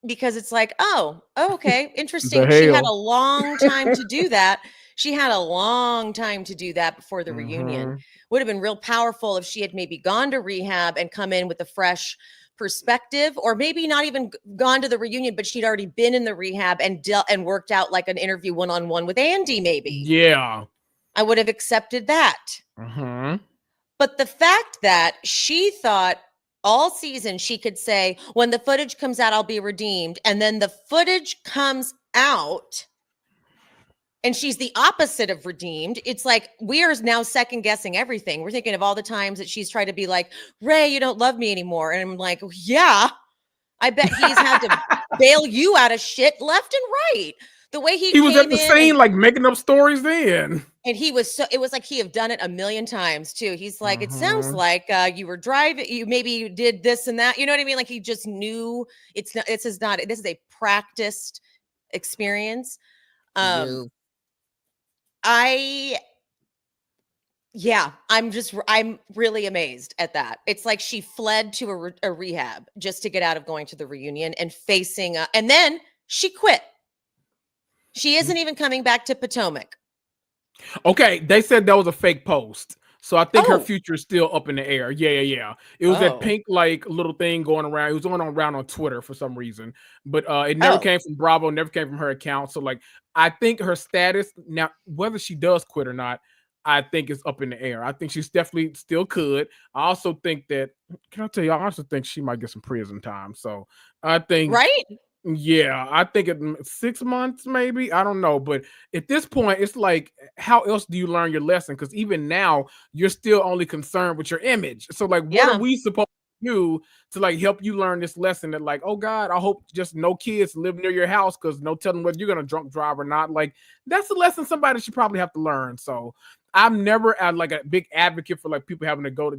because it's like, oh, okay, interesting.
The
She had
hell.
a long time to do that. She had a long time to do that before the reunion.
Mhm.
Would have been real powerful if she had maybe gone to rehab and come in with a fresh perspective, or maybe not even gone to the reunion, but she'd already been in the rehab and worked out like an interview one-on-one with Andy, maybe.
Yeah.
I would have accepted that.
Mhm.
But the fact that she thought all season she could say, when the footage comes out, I'll be redeemed. And then the footage comes out and she's the opposite of redeemed. It's like we are now second guessing everything. We're thinking of all the times that she's tried to be like, Ray, you don't love me anymore. And I'm like, yeah, I bet he's had to bail you out of shit left and right. The way
He was at the scene, like making up stories then.
And it was like he have done it a million times too. He's like, it sounds
Mhm.
like you were driving, you maybe did this and that. You know what I mean? Like he just knew this is a practiced experience. I'm really amazed at that. It's like she fled to a rehab just to get out of going to the reunion and facing, and then she quit. She isn't even coming back to Potomac.
Okay, they said that was a fake post. So I think her
Oh.
future is still up in the air. Yeah. It was that
Oh.
pink like little thing going around. It was going around on Twitter for some reason. But it never
Oh.
came from Bravo, never came from her account. So like I think her status now, whether she does quit or not, I think is up in the air. I think she's definitely still could. I also think that, can I tell you, I also think she might get some prison time. So I think
Right?
yeah, I think 6 months, maybe. I don't know. But at this point, it's like, how else do you learn your lesson? Because even now, you're still only concerned with your image. So, like, what
Yeah.
are we supposed to do to like help you learn this lesson that, like, oh God, I hope just no kids live near your house because no telling whether you're gonna drunk drive or not. Like, that's a lesson somebody should probably have to learn. So I'm never like a big advocate for like people having to go to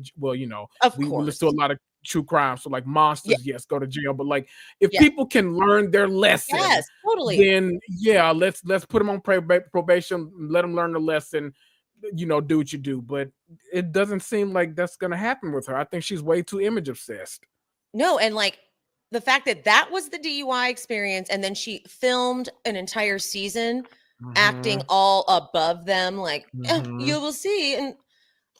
Of
we
course.
listen to a lot of true crime. So like monsters, yes, go to jail. But like if
Yeah.
people can learn their lesson,
Yes, totally.
then yeah, let's put them on probation, let them learn the lesson, do what you do. But it doesn't seem like that's gonna happen with her. I think she's way too image obsessed.
No, and like the fact that was the DUI experience, and then she filmed an entire season acting all above them, like you will see. And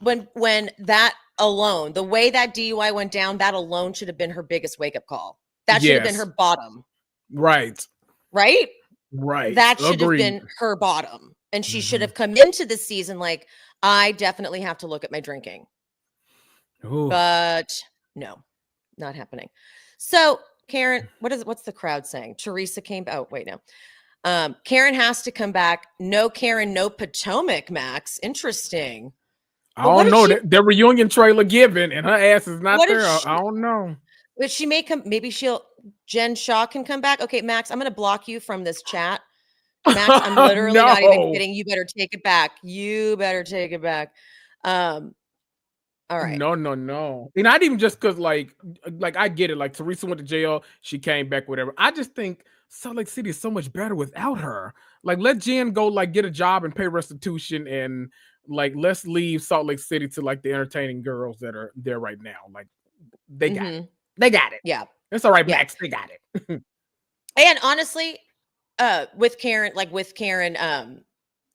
when that alone, the way that DUI went down, that alone should have been her biggest wake up call. That should have been
Yes.
her bottom,
Right.
right?
Right.
That should have
Agreed.
been her bottom, and she should have come into this season like, I definitely have to look at my drinking.
Ooh.
But no, not happening. So Karen, what's the crowd saying? Teresa came. Oh, wait, no. Karen has to come back. No Karen, no Potomac, Max. Interesting.
I don't know. Their reunion trailer given, and her ass is not there.
I
don't know.
But she may come. Maybe Jen Shaw can come back. Okay, Max, I'm going to block you from this chat. Max, I'm literally not even kidding. You better take it back. You better take it back. All right.
No. And not even just because, like I get it. Like Teresa went to jail, she came back, whatever. I just think Salt Lake City is so much better without her. Like, let Jen go, like, get a job and pay restitution, and like let's leave Salt Lake City to like the entertaining girls that are there right now. Like, they got it. They got it.
Yeah,
it's all right, Max. They got it.
And honestly, with Karen, and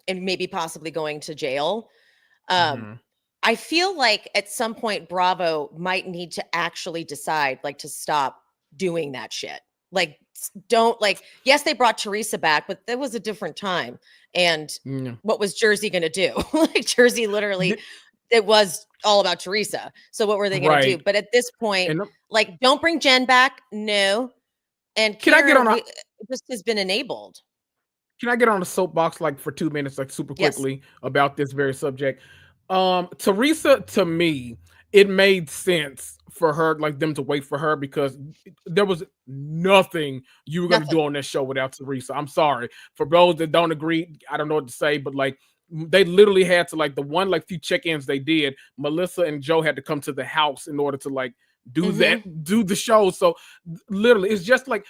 maybe possibly going to jail, I feel like at some point Bravo might need to actually decide, like, to stop doing that shit. Like, don't, like, yes, they brought Teresa back, but that was a different time. And what was Jersey going to do? Like, Jersey literally, it was all about Teresa. So what were they going to do? But at this point, like, don't bring Jen back. No. And Karen,
can I get on
it just has been enabled.
Can I get on a soapbox, like, for 2 minutes, like, super quickly about this very subject? Teresa, to me, it made sense for her, like, them to wait for her, because there was nothing you were going to do on that show without Teresa. I'm sorry. For those that don't agree, I don't know what to say, but, like, they literally had to, like, the one, like, few check-ins they did, Melissa and Joe had to come to the house in order to, like, do the show. So literally, it's just like,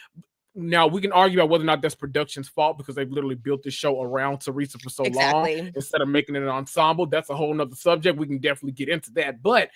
now we can argue about whether or not that's production's fault, because they've literally built this show around Teresa for so long instead of making it an ensemble. That's a whole nother subject. We can definitely get into that. But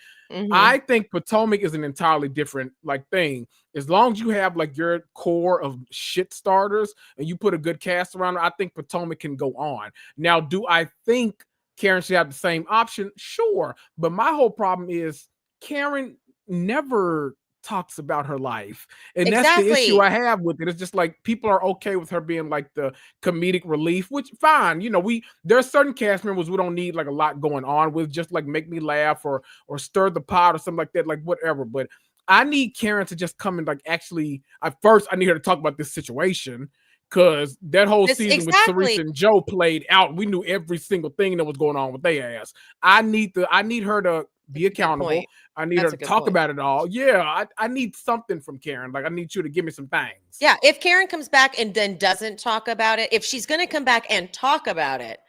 I think Potomac is an entirely different, like, thing. As long as you have, like, your core of shit starters and you put a good cast around her, I think Potomac can go on. Now, do I think Karen should have the same option? Sure. But my whole problem is Karen never talks about her life, and that's the issue I have with it. It's just like, people are okay with her being like the comedic relief, which fine, you know, there are certain cast members we don't need like a lot going on with, just like make me laugh or stir the pot or something like that, like whatever. But I need Karen to just come and, like, actually, at first I need her to talk about this situation, because that whole season with Teresa and Joe played out. We knew every single thing that was going on with their ass. I need her to be accountable. I need her to talk about it all. Yeah, I need something from Karen. Like, I need you to give me some things.
Yeah, if Karen comes back and then doesn't talk about it, if she's going to come back and talk about it,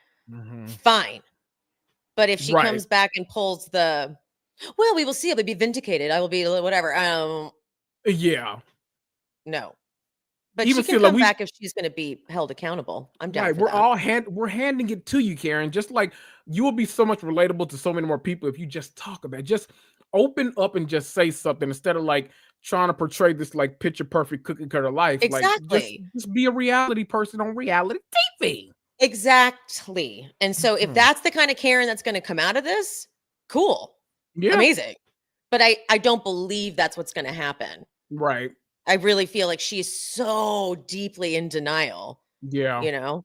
fine. But if she comes back and pulls well, we will see. I'll be vindicated. I will be whatever.
Yeah.
No. But even she can come back if she's going to be held accountable. I'm down for that.
We're handing it to you, Karen. Just like, you will be so much relatable to so many more people if you just talk about it. Just open up and just say something, instead of, like, trying to portray this, like, picture perfect cookie cutter life.
Exactly.
Like, just be a reality person on reality TV.
Exactly. And so if that's the kind of Karen that's going to come out of this, cool. Yeah. Amazing. But I don't believe that's what's going to happen.
Right.
I really feel like she's so deeply in denial.
Yeah.
You know?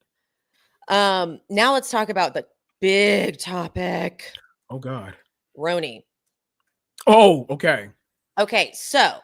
Now let's talk about the big topic.
Oh, God.
RHONY.
Oh, okay.
Okay, so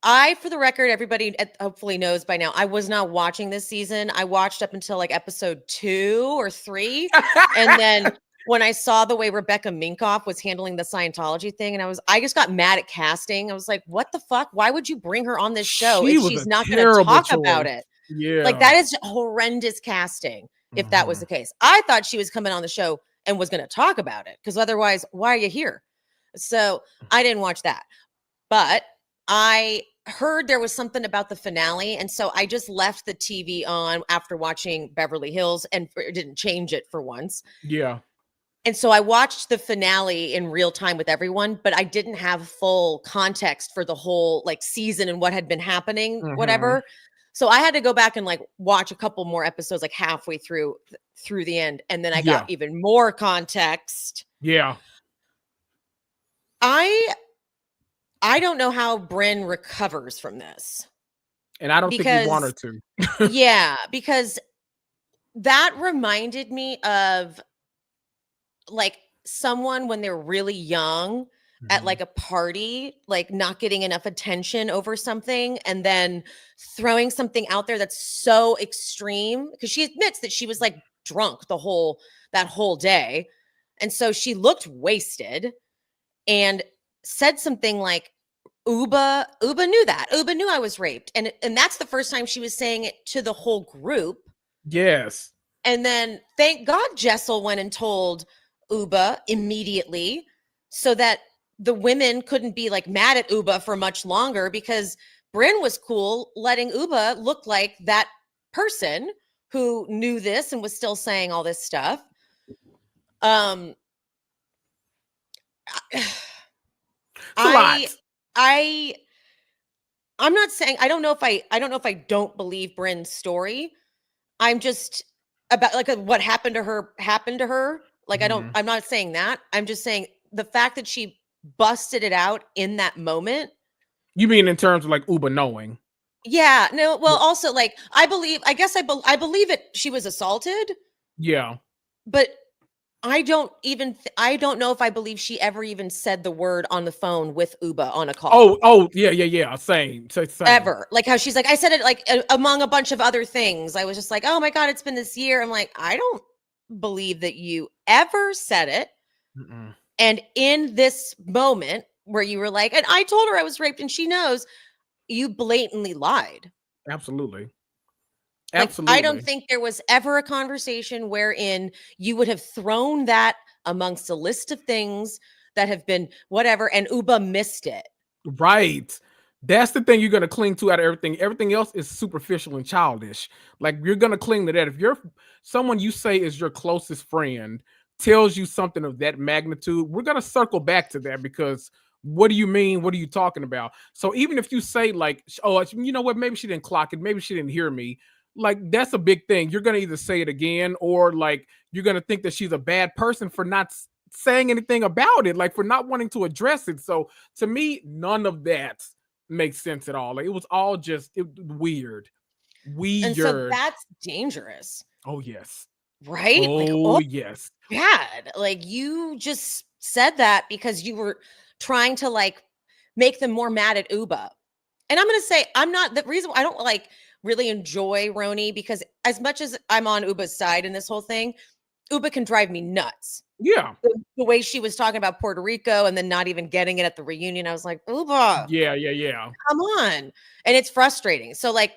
for the record, everybody hopefully knows by now, I was not watching this season. I watched up until like episode 2 or 3. And then when I saw the way Rebecca Minkoff was handling the Scientology thing, and I just got mad at casting. I was like, what the fuck? Why would you bring her on this show if she's not going to talk about it?
Yeah.
Like, that is horrendous casting if that was the case. I thought she was coming on the show and was going to talk about it, because otherwise, why are you here? So I didn't watch that. But I heard there was something about the finale, and so I just left the TV on after watching Beverly Hills and didn't change it for once.
Yeah.
And so I watched the finale in real time with everyone, but I didn't have full context for the whole, like, season and what had been happening, whatever. So I had to go back and, like, watch a couple more episodes, like halfway through the end, and then I got even more context.
Yeah.
I don't know how Brynn recovers from this.
And I don't think we want her to.
Yeah, because that reminded me of, like, someone when they're really young at, like, a party, like, not getting enough attention over something, and then throwing something out there that's so extreme, because she admits that she was, like, drunk that whole day. And so she looked wasted and said something like, Ubah knew that. Ubah knew I was raped. And that's the first time she was saying it to the whole group.
Yes.
And then thank God Jessel went and told Ubah immediately so that the women couldn't be like mad at Ubah for much longer, because Brynn was cool letting Ubah look like that person who knew this and was still saying all this stuff. I'm not saying I don't know if I don't believe Brynn's story. I'm just about like what happened to her. Like I'm not saying that. I'm just saying the fact that she busted it out in that moment.
You mean in terms of like Ubah knowing?
Yeah. No. Well, also like I believe it. She was assaulted.
Yeah.
But I don't know if I believe she ever even said the word on the phone with Ubah on a call.
Oh, yeah. Same.
Ever. Like how she's like, I said it like among a bunch of other things. I was just like, oh my God, it's been this year. I'm like, I don't believe that you ever said it.
Mm-mm.
And in this moment where you were like, and I told her I was raped and she knows, you blatantly lied.
Absolutely.
Like, I don't think there was ever a conversation wherein you would have thrown that amongst a list of things that have been whatever, and Ubah missed it.
Right. That's the thing you're going to cling to out of everything. Everything else is superficial and childish. Like, you're going to cling to that. If you're someone you say is your closest friend tells you something of that magnitude, we're going to circle back to that, because what do you mean? What are you talking about? So even if you say like, oh, you know what? Maybe she didn't clock it. Maybe she didn't hear me. Like, that's a big thing. You're going to either say it again, or like you're going to think that she's a bad person for not saying anything about it, like for not wanting to address it. So to me, none of that makes sense at all. Like, it was all just weird.
And so that's dangerous.
Oh, yes.
Right?
Oh,
like, oh
yes.
bad. Like, you just said that because you were trying to like make them more mad at Ubah. And I'm going to say, I'm not the reason I don't like really enjoy RHONY, because as much as I'm on Ubah's side in this whole thing, Ubah can drive me nuts.
Yeah.
The way she was talking about Puerto Rico and then not even getting it at the reunion, I was like, Ubah.
Yeah.
Come on. And it's frustrating. So like,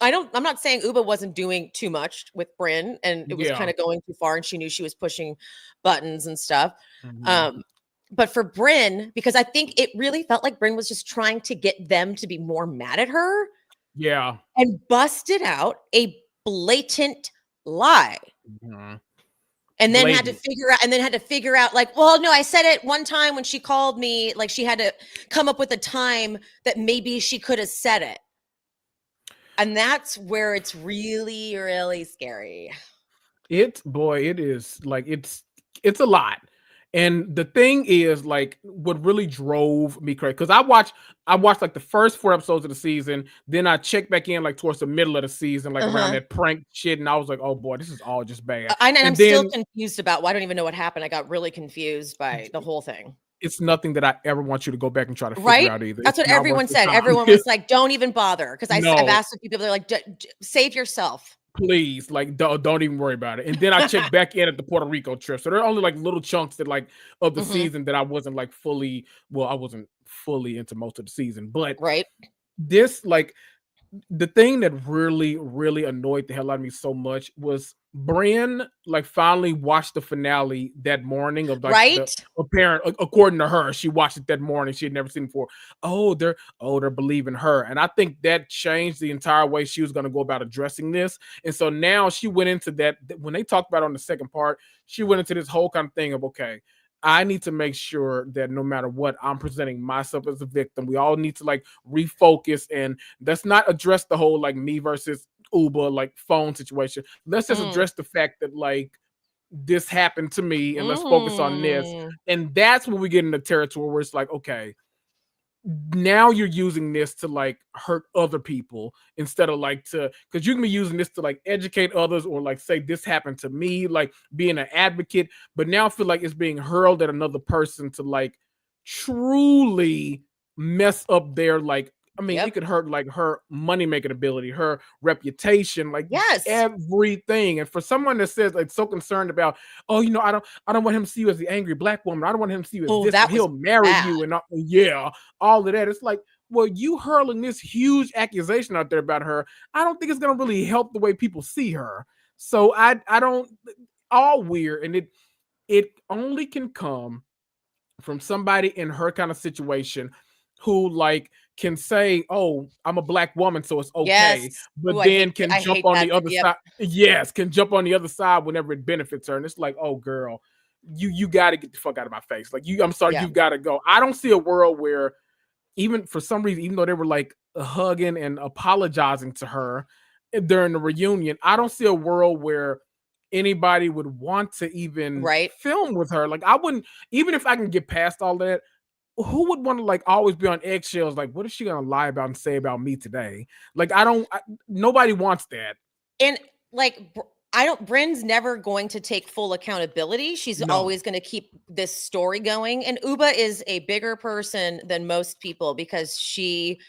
I'm not saying Ubah wasn't doing too much with Brynn, and it was kind of going too far, and she knew she was pushing buttons and stuff. But for Brynn, because I think it really felt like Brynn was just trying to get them to be more mad at her.
Yeah.
And busted out a blatant lie. And then had to figure out like, well, no, I said it one time when she called me, like she had to come up with a time that maybe she could have said it. And that's where it's really, really scary.
It is like, it's a lot. And the thing is, like, what really drove me crazy, because I watched like the first 4 episodes of the season, then I checked back in like towards the middle of the season, like around that prank shit, and I was like, oh boy, this is all just bad.
I'm still confused about, well, I don't even know what happened. I got really confused by the whole thing.
It's nothing that I ever want you to go back and try to figure out either.
That's what everyone said. Everyone was like, don't even bother. Because I've asked people, they're like, save yourself.
Please, like, don't even worry about it. And then I checked back in at the Puerto Rico trip. So there are only like little chunks that like of the season that I wasn't like fully, I wasn't fully into most of the season. But this, like, the thing that really, really annoyed the hell out of me so much was Brynn, like, finally watched the finale that morning of like the apparent, according to her, she watched it that morning. She had never seen it before. They're believing her. And I think that changed the entire way she was going to go about addressing this. And so now she went into that, when they talked about it on the second part, she went into this whole kind of thing of, okay, I need to make sure that no matter what, I'm presenting myself as a victim. We all need to like refocus, and let's not address the whole like me versus Ubah like phone situation. Let's just address the fact that like this happened to me, and let's focus on this. And that's when we get into territory where it's like, okay, now you're using this to like hurt other people instead of like because you can be using this to like educate others, or like say this happened to me, like being an advocate. But now I feel like it's being hurled at another person to like truly mess up their like I mean, it could hurt like her money making ability, her reputation, like everything. And for someone that says like so concerned about, oh, you know, I don't want him to see you as the angry black woman. I don't want him to see you as this. He'll marry you and all of that. It's like, well, you hurling this huge accusation out there about her, I don't think it's gonna really help the way people see her. So I don't, all weird, and it only can come from somebody in her kind of situation who like can say, oh, I'm a black woman, so it's okay, but then can jump on the other side. Yes, can jump on the other side whenever it benefits her. And it's like, oh girl, you gotta get the fuck out of my face. Like I'm sorry, you gotta go. I don't see a world where, even for some reason, even though they were like hugging and apologizing to her during the reunion, I don't see a world where anybody would want to even film with her. Like I wouldn't, even if I can get past all that, who would want to like always be on eggshells? Like, what is she gonna lie about and say about me today? Like, nobody wants that.
And like, Brynn's never going to take full accountability. She's always going to keep this story going. And Ubah is a bigger person than most people because she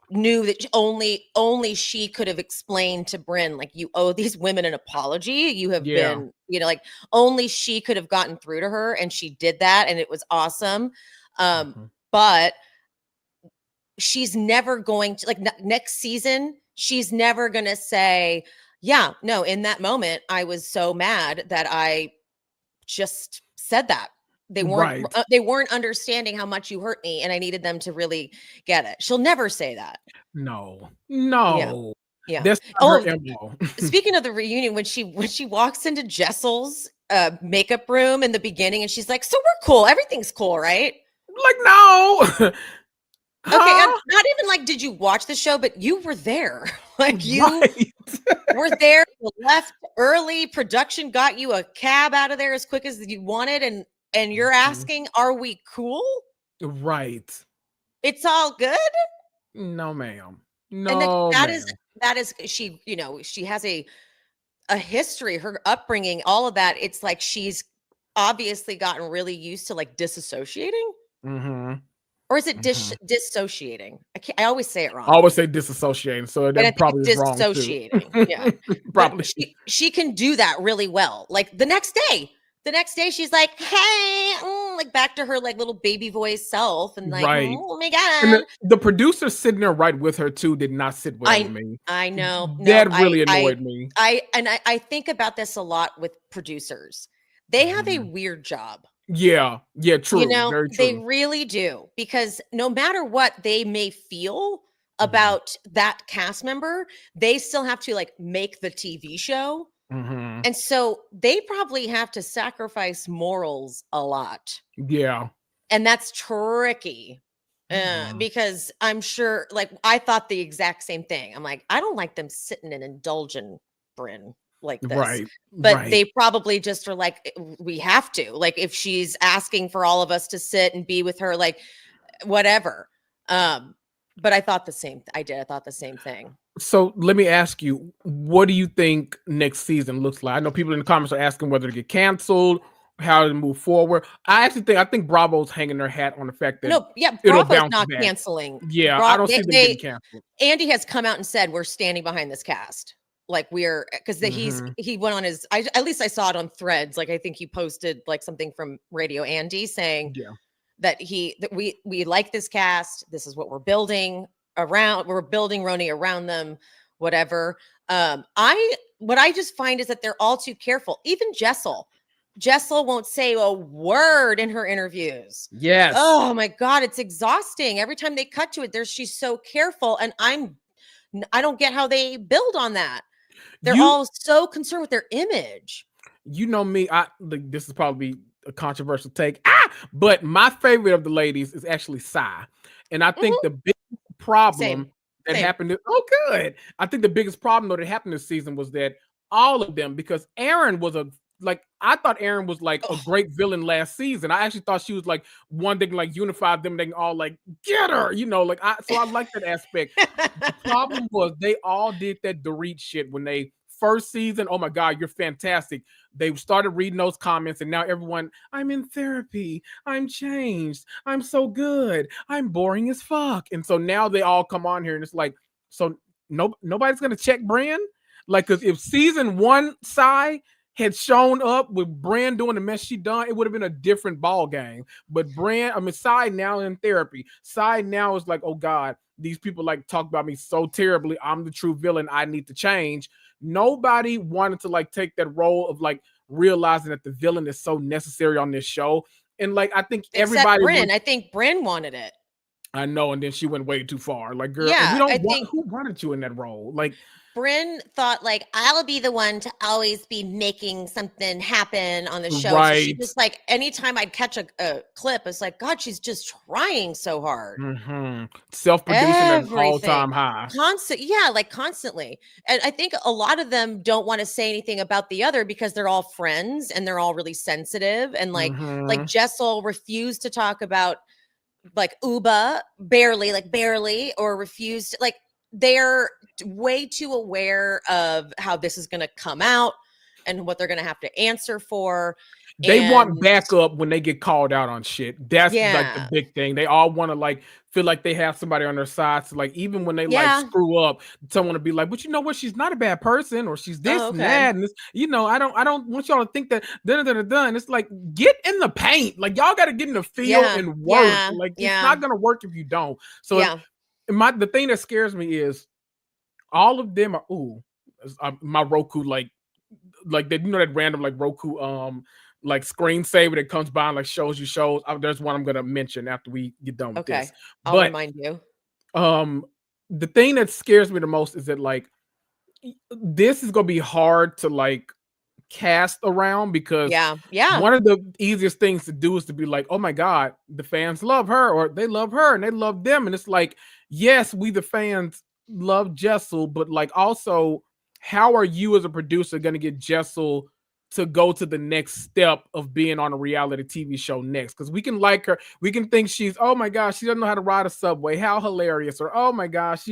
knew that only she could have explained to Brynn, like, you owe these women an apology. You have been, you know, like only she could have gotten through to her, and she did that, and it was awesome. But she's never going to, like, next season, she's never going to say, yeah, no, in that moment, I was so mad that I just said that. They weren't understanding how much you hurt me, and I needed them to really get it. She'll never say that.
No.
Yeah.
That's not her MO.
Speaking of the reunion, when she walks into Jessel's makeup room in the beginning, and she's like, "So we're cool. Everything's cool, right?"
Like, no.
Okay, and not even like, did you watch the show? But you were there. Like, you were there. You left early. Production got you a cab out of there as quick as you wanted, and you're asking, are we cool?
Right.
It's all good?
No, ma'am. No,
and that is she, you know, she has a history, her upbringing, all of that. It's like she's obviously gotten really used to like disassociating. Or is it dissociating? I always say it wrong.
I always say disassociating, so that probably is wrong too.
Dissociating, yeah.
Probably.
She can do that really well. Like the next day she's like, hey, like back to her like little baby voice self, and like, oh my God.
And the producer sitting there right with her too did not sit well with me.
I know.
That really annoyed me.
I think about this a lot with producers. They have a weird job.
Yeah, true.
You know,
very true.
They really do, because no matter what they may feel about that cast member, they still have to like make the TV show. And so they probably have to sacrifice morals a lot.
Yeah.
And that's tricky because I'm sure, like, I thought the exact same thing. I'm like, I don't like them sitting and indulging Brynn like this.
Right.
But they probably just are like, we have to. Like, if she's asking for all of us to sit and be with her, like, whatever. But I thought the same. I thought the same thing.
So let me ask you, what do you think next season looks like? I know people in the comments are asking whether to get canceled, how to move forward. I think Bravo's hanging their hat on the fact that
Bravo's not canceling.
Yeah, I don't see them getting canceled.
Andy has come out and said we're standing behind this cast. Like, we're, because he went on his, at least I saw it on Threads. Like, I think he posted like something from Radio Andy saying that we like this cast. This is what we're building around. We're building RHONY around them, whatever. What I just find is that they're all too careful. Even Jessel won't say a word in her interviews.
Yes.
Oh my God, it's exhausting. Every time they cut to it, she's so careful, and I don't get how they build on that. They're all so concerned with their image.
You know me, this is probably a controversial take. But my favorite of the ladies is actually Sai. And I think the big problem that happened good. I think the biggest problem though that happened this season was that all of them, because Aaron was I thought Aaron was like a great villain last season. I actually thought she was like one that can like unify them. They can all like get her, you know, so I like that aspect. The problem was they all did that Dorit shit when they first season, oh my God, you're fantastic. They started reading those comments, and now everyone, I'm in therapy, I'm changed, I'm so good, I'm boring as fuck. And so now they all come on here, and it's like, so nobody's gonna check Brynn? Like, because if season 1 Sai had shown up with Brynn doing the mess she done, it would have been a different ball game. But Sai now in therapy. Sai now is like, oh God, these people like talk about me so terribly. I'm the true villain. I need to change. Nobody wanted to like take that role of like realizing that the villain is so necessary on this show. And like, I think everybody.
Brynn. I think Brynn wanted it.
I know, and then she went way too far. Like, girl,
yeah,
who wanted you in that role? Like,
Brynn thought like, I'll be the one to always be making something happen on the show.
Right.
So she just like, anytime I'd catch a clip, it's like, God, she's just trying so hard.
Self-producing at an all-time high.
Constantly. And I think a lot of them don't want to say anything about the other because they're all friends and they're all really sensitive. And like Jessel refused to talk about like Ubah barely, or refused, like, they're way too aware of how this is going to come out and what they're going to have to answer for.
They want backup when they get called out on shit. That's like the big thing. They all want to like feel like they have somebody on their side. So like, even when they like screw up, someone to be like, but you know what? She's not a bad person, or she's this and that. And this, you know, I don't want y'all to think that done. It's like, get in the paint. Like, y'all got to get in the field and work. Like, it's not going to work if you don't. So the thing that scares me is all of them are my Roku like that, you know, that random like Roku like screensaver that comes by and like shows you shows. There's one I'm gonna mention after we get done with this.
I'll remind you.
The thing that scares me the most is that like this is gonna be hard to like cast around, because one of the easiest things to do is to be like, oh my God, the fans love her, or they love her and they love them. And it's like, yes, we the fans love Jessel, but like also, how are you as a producer going to get Jessel to go to the next step of being on a reality TV show next? Because we can like her, we can think she's, oh my gosh, she doesn't know how to ride a subway, how hilarious, or oh my gosh,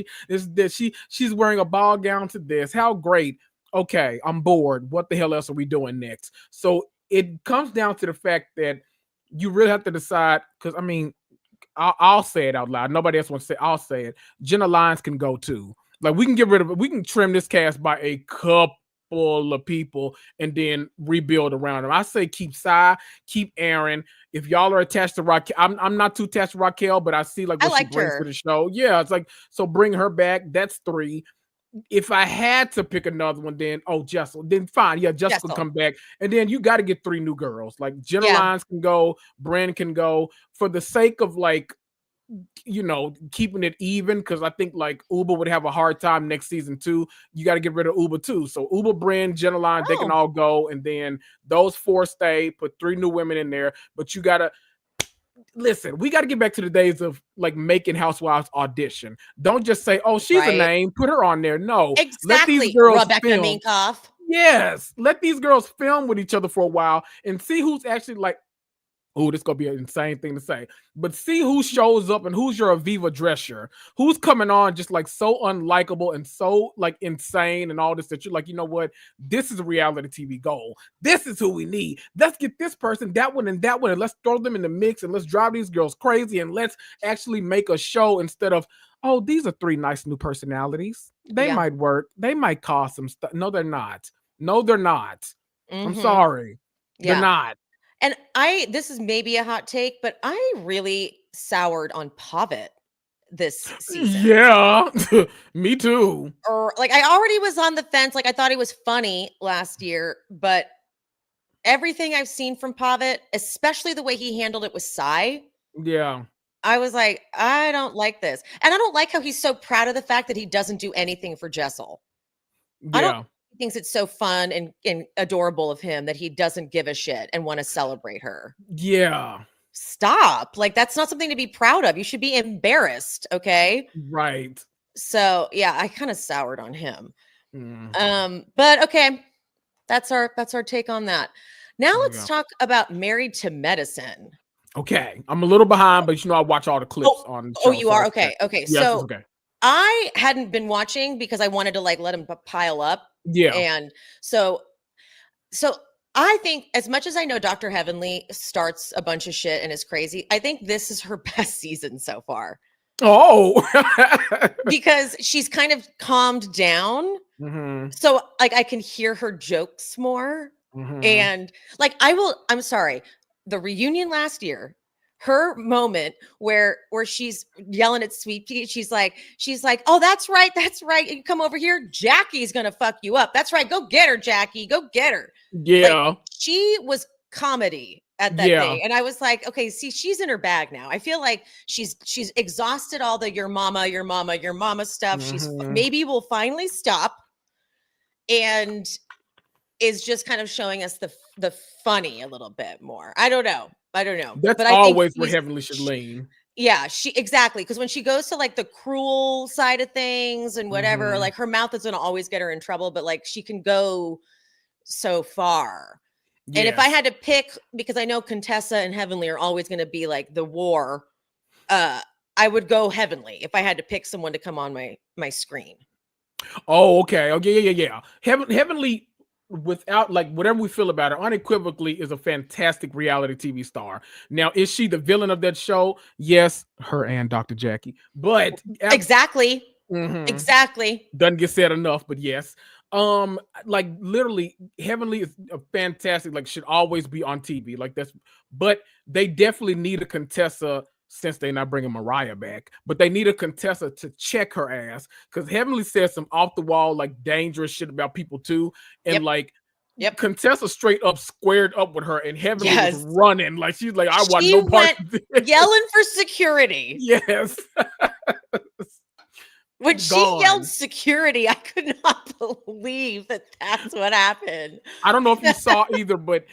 she's wearing a ball gown to this, how great. Okay, I'm bored. What the hell else are we doing next? So it comes down to the fact that you really have to decide, because I mean, I'll say it out loud. Nobody else wants to say. I'll say it. Jenna Lyons can go too. Like, we can get rid of it. We can trim this cast by a couple of people and then rebuild around them. I say keep Sai, keep Aaron. If y'all are attached to Raquel, I'm not too attached to Raquel, but I see like what she brings to the show. Yeah, it's like, so bring her back. That's 3. If I had to pick another one, then Jessel, then fine. Yeah, Jessel can come back. And then you got to get 3 new girls. Like Jenna Lyons can go, Brynn can go, for the sake of like, you know, keeping it even, because I think like Ubah would have a hard time next season too. You got to get rid of Ubah too. So Ubah, Brynn, Jenna Lyons, they can all go, and then those 4 stay. Put 3 new women in there, but you got to listen. We got to get back to the days of like making housewives audition. Don't just say, "Oh, she's a name, put her on there." No,
exactly.
Let these girls
Rebecca
film.
Minkoff.
Yes, let these girls film with each other for a while and see who's actually like, oh, this is gonna be an insane thing to say, but see who shows up and who's your Aviva Drescher, who's coming on just like so unlikable and so like insane and all this, that you're like, you know what, this is a reality TV goal. This is who we need. Let's get this person, that one, and let's throw them in the mix and let's drive these girls crazy and let's actually make a show instead of, oh, these are 3 nice new personalities. They might work. They might cause some stuff. No, they're not. No, they're not. I'm sorry. They're not.
And this is maybe a hot take, but I really soured on Pavitt this season.
Yeah, me too.
Or like, I already was on the fence. Like, I thought he was funny last year, but everything I've seen from Pavitt, especially the way he handled it with Sai.
Yeah.
I was like, I don't like this. And I don't like how he's so proud of the fact that he doesn't do anything for Jessel.
Yeah.
He thinks it's so fun and adorable of him that he doesn't give a shit and want to celebrate her.
Yeah.
Stop. Like, that's not something to be proud of. You should be embarrassed. Okay.
Right.
So yeah, I kind of soured on him. But okay. That's our take on that. Now let's talk about Married to Medicine.
Okay. I'm a little behind, but you know, I watch all the clips on the show.
Oh, you are? Okay. Okay.
Yes,
so
okay.
I hadn't been watching because I wanted to like let him pile up.
Yeah.
And so I think, as much as I know Dr. Heavenly starts a bunch of shit and is crazy, I think this is her best season so far.
Oh.
Because she's kind of calmed down. So like I can hear her jokes more. And like I'm sorry, the reunion last year, her moment where she's yelling at Sweet Pea, she's like, oh, that's right, you come over here, Jackie's gonna fuck you up. That's right, go get her, Jackie, go get her.
Yeah.
Like, she was comedy at that day, and I was like, okay, see, she's in her bag now. I feel like she's exhausted all the your mama stuff. She's maybe will finally stop and is just kind of showing us the funny a little bit more. I don't know.
That's
but
always where Heavenly should lean.
Yeah, she exactly, because when she goes to like the cruel side of things and whatever, like her mouth is gonna always get her in trouble, but like she can go so far. Yes. And if I had to pick, because I know Contessa and Heavenly are always gonna be like the war, I would go Heavenly if I had to pick someone to come on my screen.
Oh, okay. Okay, yeah. Heavenly, without like whatever we feel about her, unequivocally is a fantastic reality TV star. Now, is she the villain of that show? Yes, her and Dr. Jackie. But
exactly.
Doesn't get said enough, but yes. Like literally, Heavenly is a fantastic, like should always be on TV. Like that's, but they definitely need a Contessa. Since they're not bringing Mariah back, but they need a Contessa to check her ass, because Heavenly says some off the wall, like dangerous shit about people too, and Contessa straight up squared up with her, and Heavenly was running, like she's like, I want no part of this.
Yelling for security.
Yes.
When she yelled security, I could not believe that that's what happened.
I don't know if you saw either, but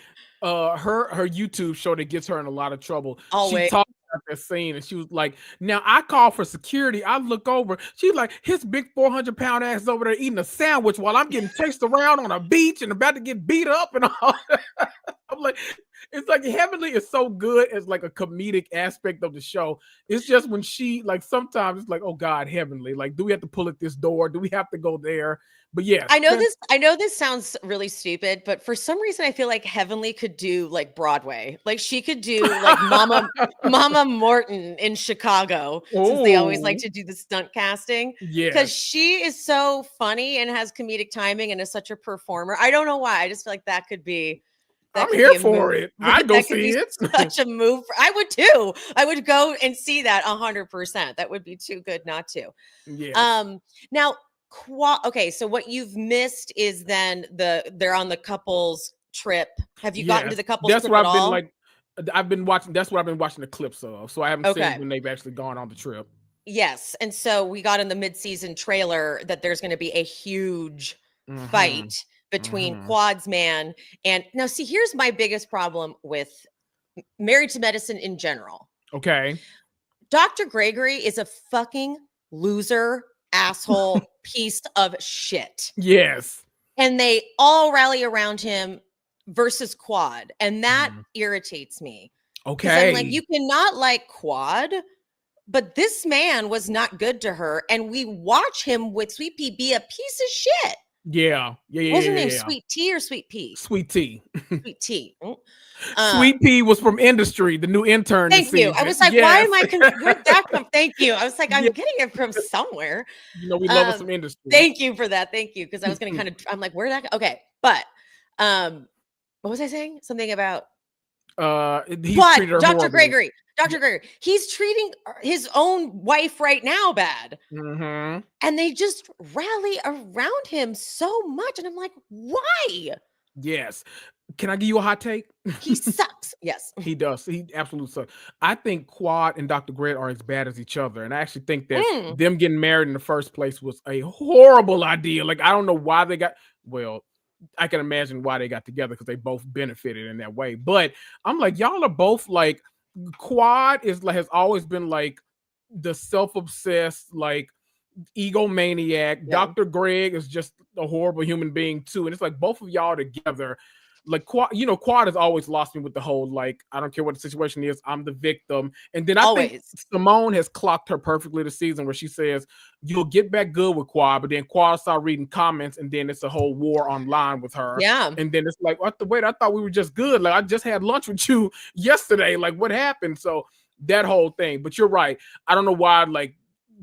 her YouTube show that gets her in a lot of trouble.
Always.
She talked about that scene, and she was like, now I call for security. I look over. She's like, his big 400-pound ass is over there eating a sandwich while I'm getting chased around on a beach and about to get beat up and all. I'm like, it's like Heavenly is so good as like a comedic aspect of the show. It's just when she like sometimes it's like, oh God, Heavenly, like, do we have to pull at this door? Do we have to go there? But yeah,
I know this sounds really stupid, but for some reason I feel like Heavenly could do like Broadway. Like she could do like Mama Morton in Chicago, since they always like to do the stunt casting.
Yeah.
Because she is so funny and has comedic timing and is such a performer. I don't know why. I just feel like that could be
I'm here for it. I'd go see it.
Such a move. I would too. I would go and see that 100%. That would be too good not to.
Yeah.
Now, okay, so what you've missed is then they're on the couples trip. Have you gotten to the couples trip at all?
I've been watching. That's what I've been watching the clips of. So I haven't seen when they've actually gone on the trip.
Yes, and so we got in the mid-season trailer that there's going to be a huge fight between Quad's man and now. See, here's my biggest problem with Married to Medicine in general.
Okay,
Dr. Gregory is a fucking loser, asshole, piece of shit.
Yes,
and they all rally around him versus Quad, and that irritates me.
Okay,
I'm like, you cannot like Quad, but this man was not good to her, and we watch him with Sweet Pea be a piece of shit.
Yeah.
What's her name? Sweet Tea or Sweet Pea?
Sweet Tea.
Sweet Tea.
Sweet Pea was from Industry, the new intern.
Thank you. I was like, why am I? Where'd that come? Thank you. I was like, I'm getting it from somewhere.
You know, we love us some Industry.
Thank you for that. Thank you, because I was going to kind of. I'm like, where'd that go? Okay, but what was I saying? Something about Dr. Gregory. Dr. Gregory, he's treating his own wife right now bad. And they just rally around him so much. And I'm like, why?
Yes. Can I give you a hot take?
He sucks. Yes.
He does. He absolutely sucks. I think Quad and Dr. Greg are as bad as each other. And I actually think that them getting married in the first place was a horrible idea. Like, I don't know why they got, well, I can imagine why they got together, because they both benefited in that way. But I'm like, y'all are both like, Quad is like, has always been like the self-obsessed, like egomaniac. Dr. Greg is just a horrible human being too. And it's like both of y'all together like Quad, Quad has always lost me with the whole, like, I don't care what the situation is, I'm the victim. And then I think Simone has clocked her perfectly this season, where she says, you'll get back good with Quad, but then Quad start reading comments, and then it's a whole war online with her.
Yeah.
And then it's like, wait, I thought we were just good. Like, I just had lunch with you yesterday. Like, what happened? So that whole thing. But you're right. I don't know why, like,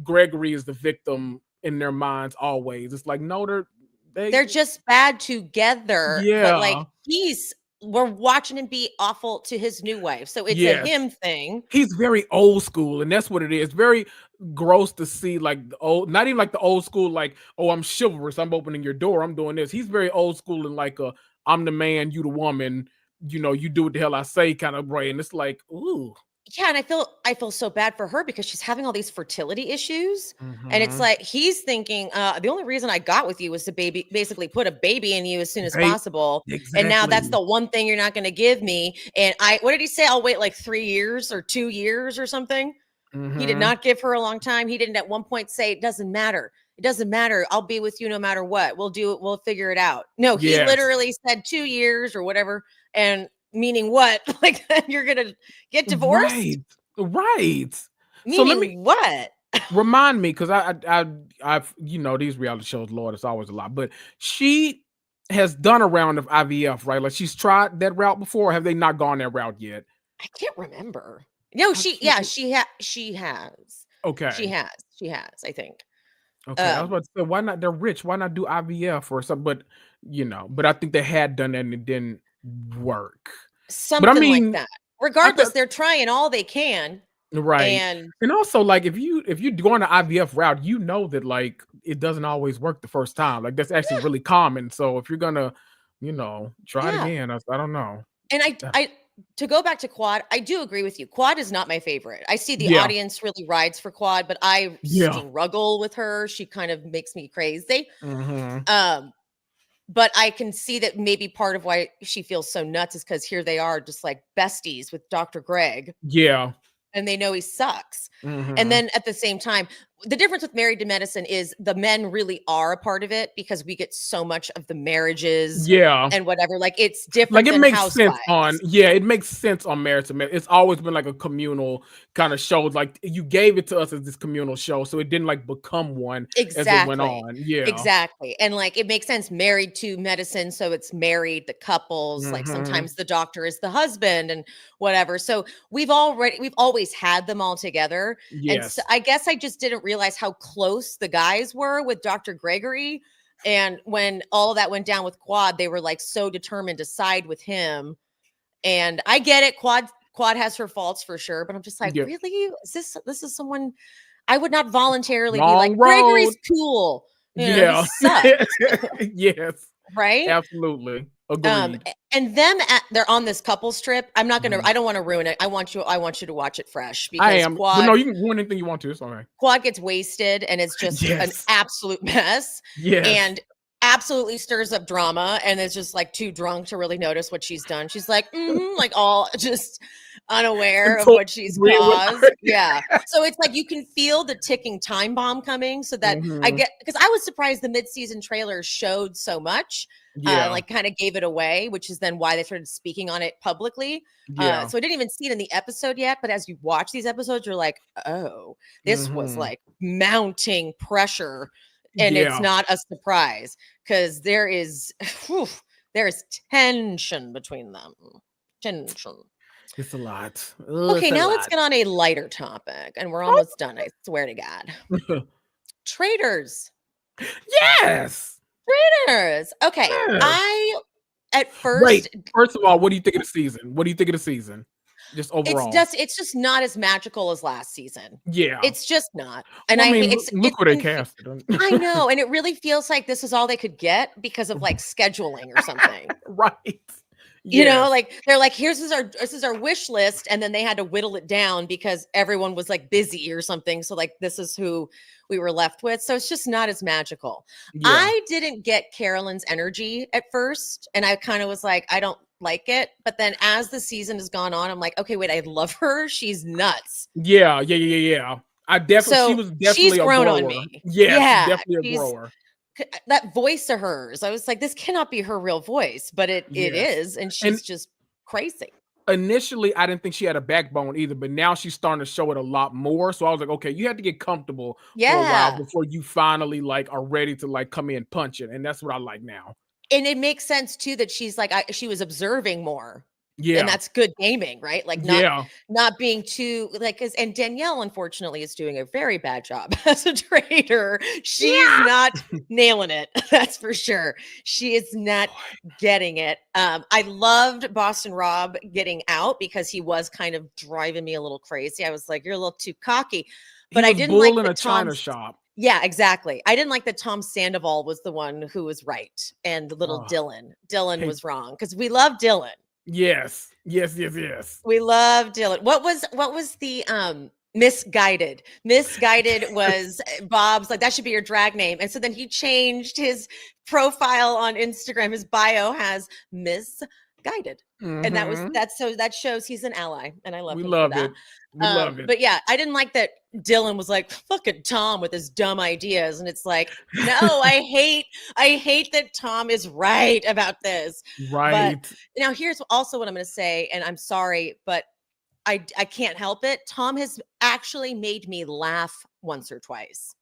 Gregory is the victim in their minds always. It's like, no, they're just
bad together.
Yeah.
But like we're watching him be awful to his new wife. So it's a him thing.
He's very old school, and that's what it is. Very gross to see, like, the old, not even like the old school, like, oh, I'm chivalrous, I'm opening your door, I'm doing this. He's very old school and like I'm the man, you the woman, you do what the hell I say kind of way. And it's like, ooh.
Yeah, and I feel so bad for her because she's having all these fertility issues, and it's like he's thinking the only reason I got with you was to basically put a baby in you as soon as possible, and now that's the one thing you're not going to give me. And what did he say? I'll wait like 3 years or 2 years or something. He did not give her a long time. He didn't at one point say it doesn't matter. It doesn't matter. I'll be with you no matter what. We'll do it. We'll figure it out. No, he literally said 2 years or whatever, and. Meaning what? Like you're gonna get divorced?
Right.
Meaning so let me what?
Remind me, because I've these reality shows, Lord, it's always a lot. But she has done a round of IVF, right? Like she's tried that route before. Or have they not gone that route yet?
I can't remember. No, she has.
Okay.
She has, I think.
Okay. I was about to say, why not? They're rich. Why not do IVF or something? But I think they had done that and it didn't work.
Something like that. Regardless, they're trying all they can.
Right. And also, like, if you go on the IVF route, that like it doesn't always work the first time. Like that's actually really common. So if you're gonna, try it again, I don't know.
And I to go back to Quad, I do agree with you. Quad is not my favorite. I see the audience really rides for Quad, but I struggle with her. She kind of makes me crazy. But I can see that maybe part of why she feels so nuts is because here they are just like besties with Dr. Greg.
Yeah.
And they know he sucks. And then at the same time, the difference with Married to Medicine is the men really are a part of it because we get so much of the marriages and whatever. Like it's different.
Like it makes sense it makes sense on Married to Medicine. It's always been like a communal kind of show. Like you gave it to us as this communal show, so it didn't like become one as it went on. Yeah.
Exactly. And like it makes sense. Married to Medicine, so it's married, the couples, like sometimes the doctor is the husband and whatever. So we've always had them all together.
Yes.
And so I guess I just didn't realize how close the guys were with Dr. Gregory. And when all of that went down with Quad, they were like so determined to side with him. And I get it. Quad has her faults for sure, but I'm just like, really? This is someone I would not voluntarily be like, Gregory's cool. He sucks.
Yes.
Right?
Absolutely. Agreed.
And them they're on this couples trip. I'm not gonna. I don't want to ruin it. I want you to watch it fresh because
I am.
Quad,
no, you can ruin anything you want to. It's all right.
Quad gets wasted and it's just an absolute mess.
Yeah.
And absolutely stirs up drama and is just like too drunk to really notice what she's done. She's like, like all just unaware of what she's caused. Yeah. So it's like you can feel the ticking time bomb coming. So that because I was surprised the mid-season trailer showed so much. Like kind of gave it away, which is then why they started speaking on it publicly. So I didn't even see it in the episode yet, but as you watch these episodes, you're like, oh, this was like mounting pressure, and it's not a surprise because there is tension between them. Tension.
It's a lot.
Okay, now let's get on a lighter topic, and we're almost done. I swear to God. Traitors.
Yes.
Traitors. Okay. I at first.
Wait. First of all, what do you think of the season? What do you think of the season? Just overall.
It's just not as magical as last season.
Yeah.
It's just not. And
well, I mean, look where they cast it.
I know, and it really feels like this is all they could get because of like scheduling or something.
Right.
You know, like they're like, this is our wish list, and then they had to whittle it down because everyone was like busy or something. So like this is who we were left with. So it's just not as magical. Yeah. I didn't get Carolyn's energy at first, and I kind of was like, I don't like it. But then as the season has gone on, I'm like, okay, wait, I love her. She's nuts.
Yeah. I definitely she was definitely
she's grown on me.
Yeah, definitely a grower.
that voice of hers. I was like, this cannot be her real voice, but it is, and she's just crazy.
Initially, I didn't think she had a backbone either, but now she's starting to show it a lot more. So I was like, okay, you have to get comfortable for a while before you finally like are ready to like come in punch it, and that's what I like now.
And it makes sense too that she's like she was observing more.
Yeah.
And that's good gaming, right? Like not being too like, and Danielle, unfortunately, is doing a very bad job as a traitor. She's not nailing it. That's for sure. She is not getting it. I loved Boston Rob getting out because he was kind of driving me a little crazy. I was like, you're a little too cocky, but I didn't like the
China shop.
Yeah, exactly. I didn't like that Tom Sandoval was the one who was right. And little Dylan was wrong because we love Dylan.
Yes.
We love Dylan. What was the misguided? Misguided was Bob's like, that should be your drag name. And so then he changed his profile on Instagram. His bio has misguided. And that shows he's an ally. And I love him for that.
We love it.
But yeah, I didn't like that Dylan was like, fuck it, Tom with his dumb ideas. And it's like, no, I hate that Tom is right about this.
Right.
But now here's also what I'm going to say. And I'm sorry, but I can't help it. Tom has actually made me laugh once or twice.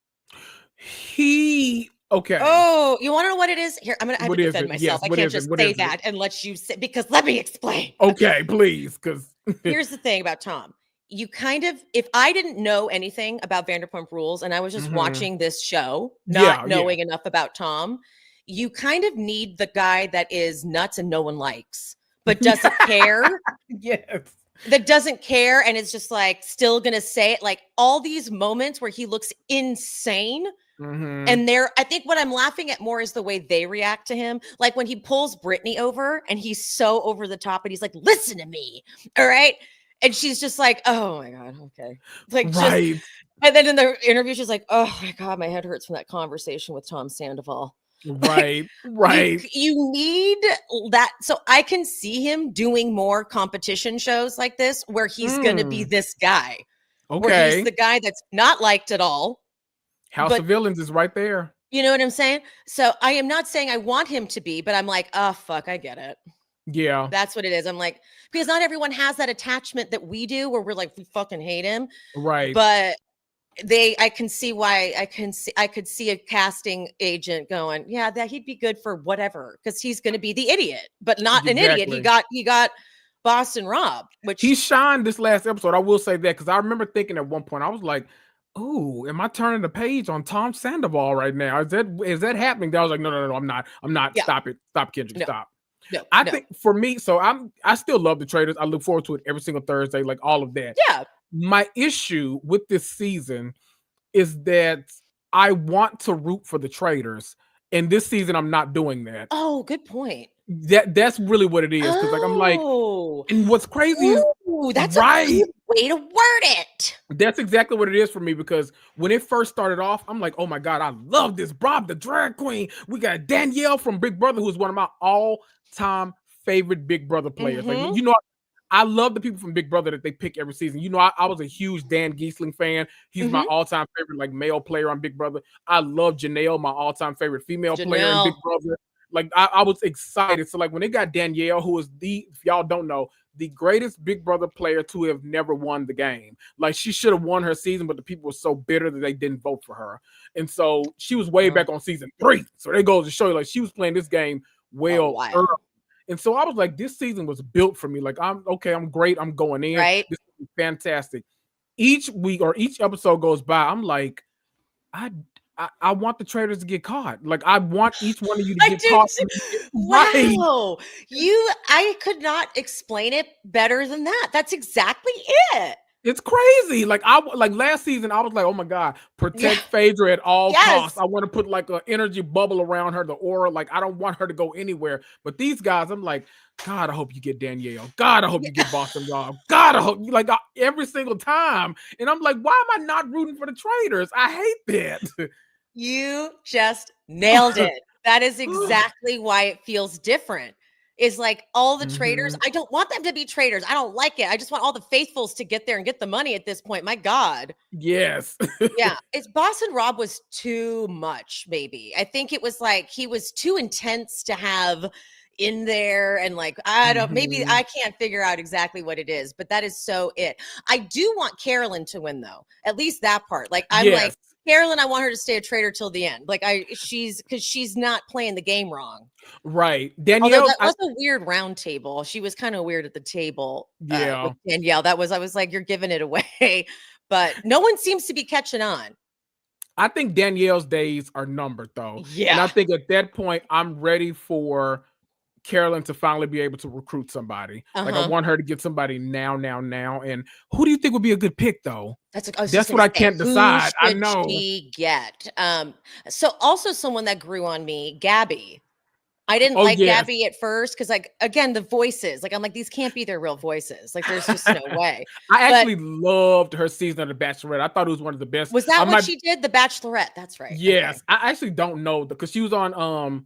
Okay.
Oh, you want to know what it is? Here, I'm going to have to defend myself. I can't just say that and let you say, because let me explain.
Okay, please. Because
here's the thing about Tom. You kind of, if I didn't know anything about Vanderpump Rules and I was just watching this show, not knowing enough about Tom, you kind of need the guy that is nuts and no one likes, but doesn't care.
Yes.
That doesn't care and is just like still going to say it. Like all these moments where he looks insane. And I think what I'm laughing at more is the way they react to him. Like when he pulls Brittany over and he's so over the top and he's like, listen to me. All right. And she's just like, oh my God, okay. Like, and then in the interview, she's like, oh my God, my head hurts from that conversation with Tom Sandoval.
Right.
You need that. So I can see him doing more competition shows like this where he's going to be this guy.
Okay.
Where he's the guy that's not liked at all.
House of Villains is right there.
You know what I'm saying? So I am not saying I want him to be, but I'm like, oh, fuck, I get it.
Yeah.
That's what it is. I'm like, because not everyone has that attachment that we do where we're like, we fucking hate him.
Right.
But I can see why I could see a casting agent going, yeah, that he'd be good for whatever. Cause he's going to be the idiot, but not an idiot. He got Boston Rob, which he
shined this last episode. I will say that. Cause I remember thinking at one point, I was like, oh, am I turning the page on Tom Sandoval right now? Is that happening? I was like, no, I'm not. Yeah. Stop it. Stop, Kendrick.
No.
Stop.
No,
I think for me, so I still love the Traitors. I look forward to it every single Thursday, like all of that.
Yeah.
My issue with this season is that I want to root for the Traitors, and this season I'm not doing that.
Oh, good point.
That's really what it is. Because like I'm like, and what's crazy is
that's a good way to word it.
That's exactly what it is for me, because when it first started off, I'm like, oh my God, I love this. Bob the drag queen. We got Danielle from Big Brother, who's one of my all-time favorite Big Brother players. Like, you know, I love the people from Big Brother that they pick every season. You know, I was a huge Dan Giesling fan. He's my all-time favorite like male player on Big Brother. I love Janelle, my all-time favorite female player in Big Brother. Like I was excited. So like when they got Danielle, who is if y'all don't know, the greatest Big Brother player to have never won the game. Like she should have won her season, but the people were so bitter that they didn't vote for her. And so she was way back on season 3. So that goes to show you, like she was playing this game well early. And so I was like, this season was built for me. Like I'm great. I'm going in.
Right.
This is fantastic. Each week or each episode goes by, I'm like, I want the Traitors to get caught. Like I want each one of you to get caught.
Wow. I could not explain it better than that. That's exactly it.
It's crazy. Like last season, I was like, oh my God, protect Phaedra at all costs. I want to put like an energy bubble around her, the aura. Like I don't want her to go anywhere. But these guys, I'm like, God, I hope you get Danielle. God, I hope you get Boston Rob. God, I hope you like every single time. And I'm like, why am I not rooting for the Traitors? I hate that.
You just nailed it. That is exactly why it feels different. is like all the traitors. I don't want them to be traitors. I don't like it. I just want all the faithfuls to get there and get the money at this point. My God.
Yes.
Yeah. It's Boston Rob was too much, maybe. I think it was like he was too intense to have in there, and like I don't, maybe I can't figure out exactly what it is, but that is so it. I do want Carolyn to win though, at least that part. Like I'm like Carolyn, I want her to stay a traitor till the end. Like because she's not playing the game wrong.
Right. Danielle,
that was a weird round table. She was kind of weird at the table.
Yeah.
With Danielle, I was like, you're giving it away, but no one seems to be catching on.
I think Danielle's days are numbered though.
Yeah.
And I think at that point, I'm ready for Carolyn to finally be able to recruit somebody. Like I want her to get somebody now. And who do you think would be a good pick though?
That's
what I can't decide. I know.
She get so also someone that grew on me, Gabby. I didn't like Gabby at first because, like, again, the voices. Like, I'm like, these can't be their real voices. Like, there's just no way.
I actually loved her season of The Bachelorette. I thought it was one of the best.
Was that what she did? The Bachelorette. That's right.
Yes,
okay.
I actually don't know because she was on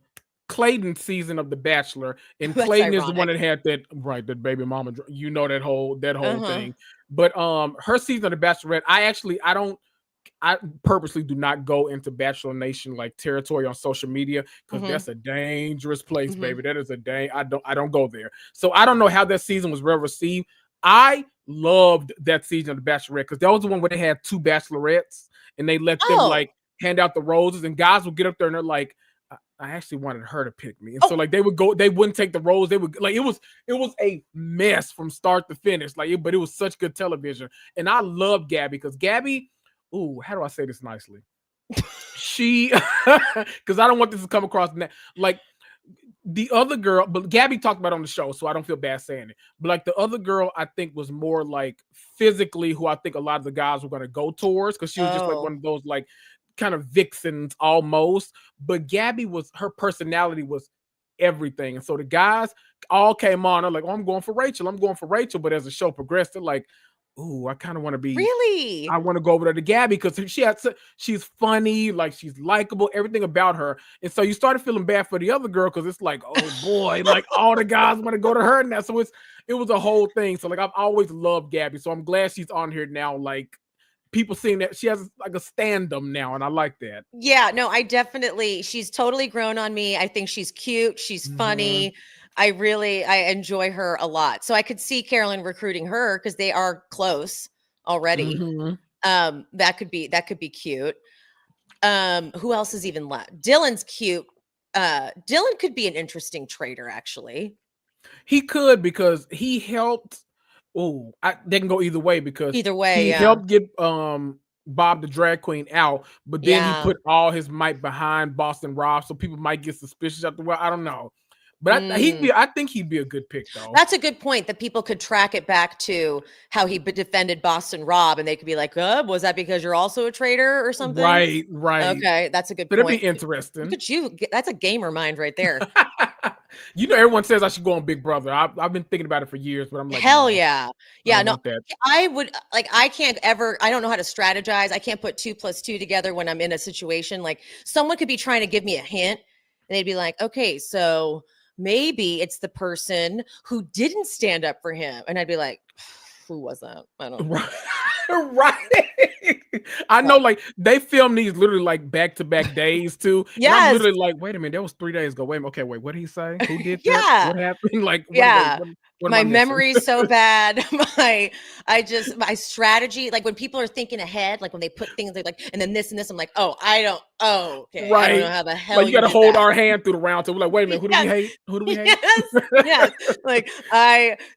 Clayton's season of The Bachelor, and
That's
Clayton
ironic.
is the one that had that baby mama. You know that whole thing. But her season of The Bachelorette, I purposely do not go into Bachelor Nation like territory on social media because that's a dangerous place, baby. That is I don't go there. So I don't know how that season was well received. I loved that season of The Bachelorette because that was the one where they had 2 bachelorettes and they let them like hand out the roses, and guys would get up there and they're like, I actually wanted her to pick me. And so like they wouldn't take the rose. They would like it was a mess from start to finish. But it was such good television. And I love Gabby because Gabby, how do I say this nicely? She, because I don't want this to come across like the other girl, but Gabby talked about it on the show, so I don't feel bad saying it. But like the other girl, I think was more like physically who I think a lot of the guys were going to go towards because she was just like one of those like kind of vixens almost. But Gabby her personality was everything. And so the guys all came on. They're like, I'm going for Rachel. But as the show progressed, they're like, I kind of want to be.
Really?
I want to go over there to Gabby because she's funny, like she's likable, everything about her. And so you started feeling bad for the other girl because it's like, oh boy, like all the guys want to go to her now. So it was a whole thing. So like I've always loved Gabby. So I'm glad she's on here now. Like people seeing that she has like a stand-up now, and I like that.
Yeah, no, she's totally grown on me. I think she's cute. She's funny. I enjoy her a lot. So I could see Carolyn recruiting her because they are close already. That could be cute. Who else is even left? Dylan's cute. Dylan could be an interesting traitor, actually.
He could because he helped. They can go either way because he helped get Bob the drag queen out, but then he put all his might behind Boston Rob, so people might get suspicious after a while. I don't know. But I think he'd be a good pick, though.
That's a good point that people could track it back to how he defended Boston Rob, and they could be like, was that because you're also a traitor or something?
Right.
Okay, that's a good point.
It'd be interesting.
Look at you. That's a gamer mind right there.
Everyone says I should go on Big Brother. I've been thinking about it for years, but I'm like,
hell yeah. Yeah, no,
I
would, like, I don't know how to strategize. I can't put 2 + 2 together when I'm in a situation. Like, someone could be trying to give me a hint, and they'd be like, okay, so maybe it's the person who didn't stand up for him. And I'd be like, who was that? I don't know.
Right. I know, like they film these literally like back-to-back days too.
Yes.
I'm literally like, wait a minute, that was 3 days ago. Wait, what did he say? Who did that?
Yeah.
What happened? Like, what
my memory's so bad. My strategy, like when people are thinking ahead, like when they put things like, and then this and this, I'm like, okay.
Right.
I don't know how the hell
like you got to hold our hand through the round. So we're like, wait a minute, who do we hate? Who do we hate?
Yes. Like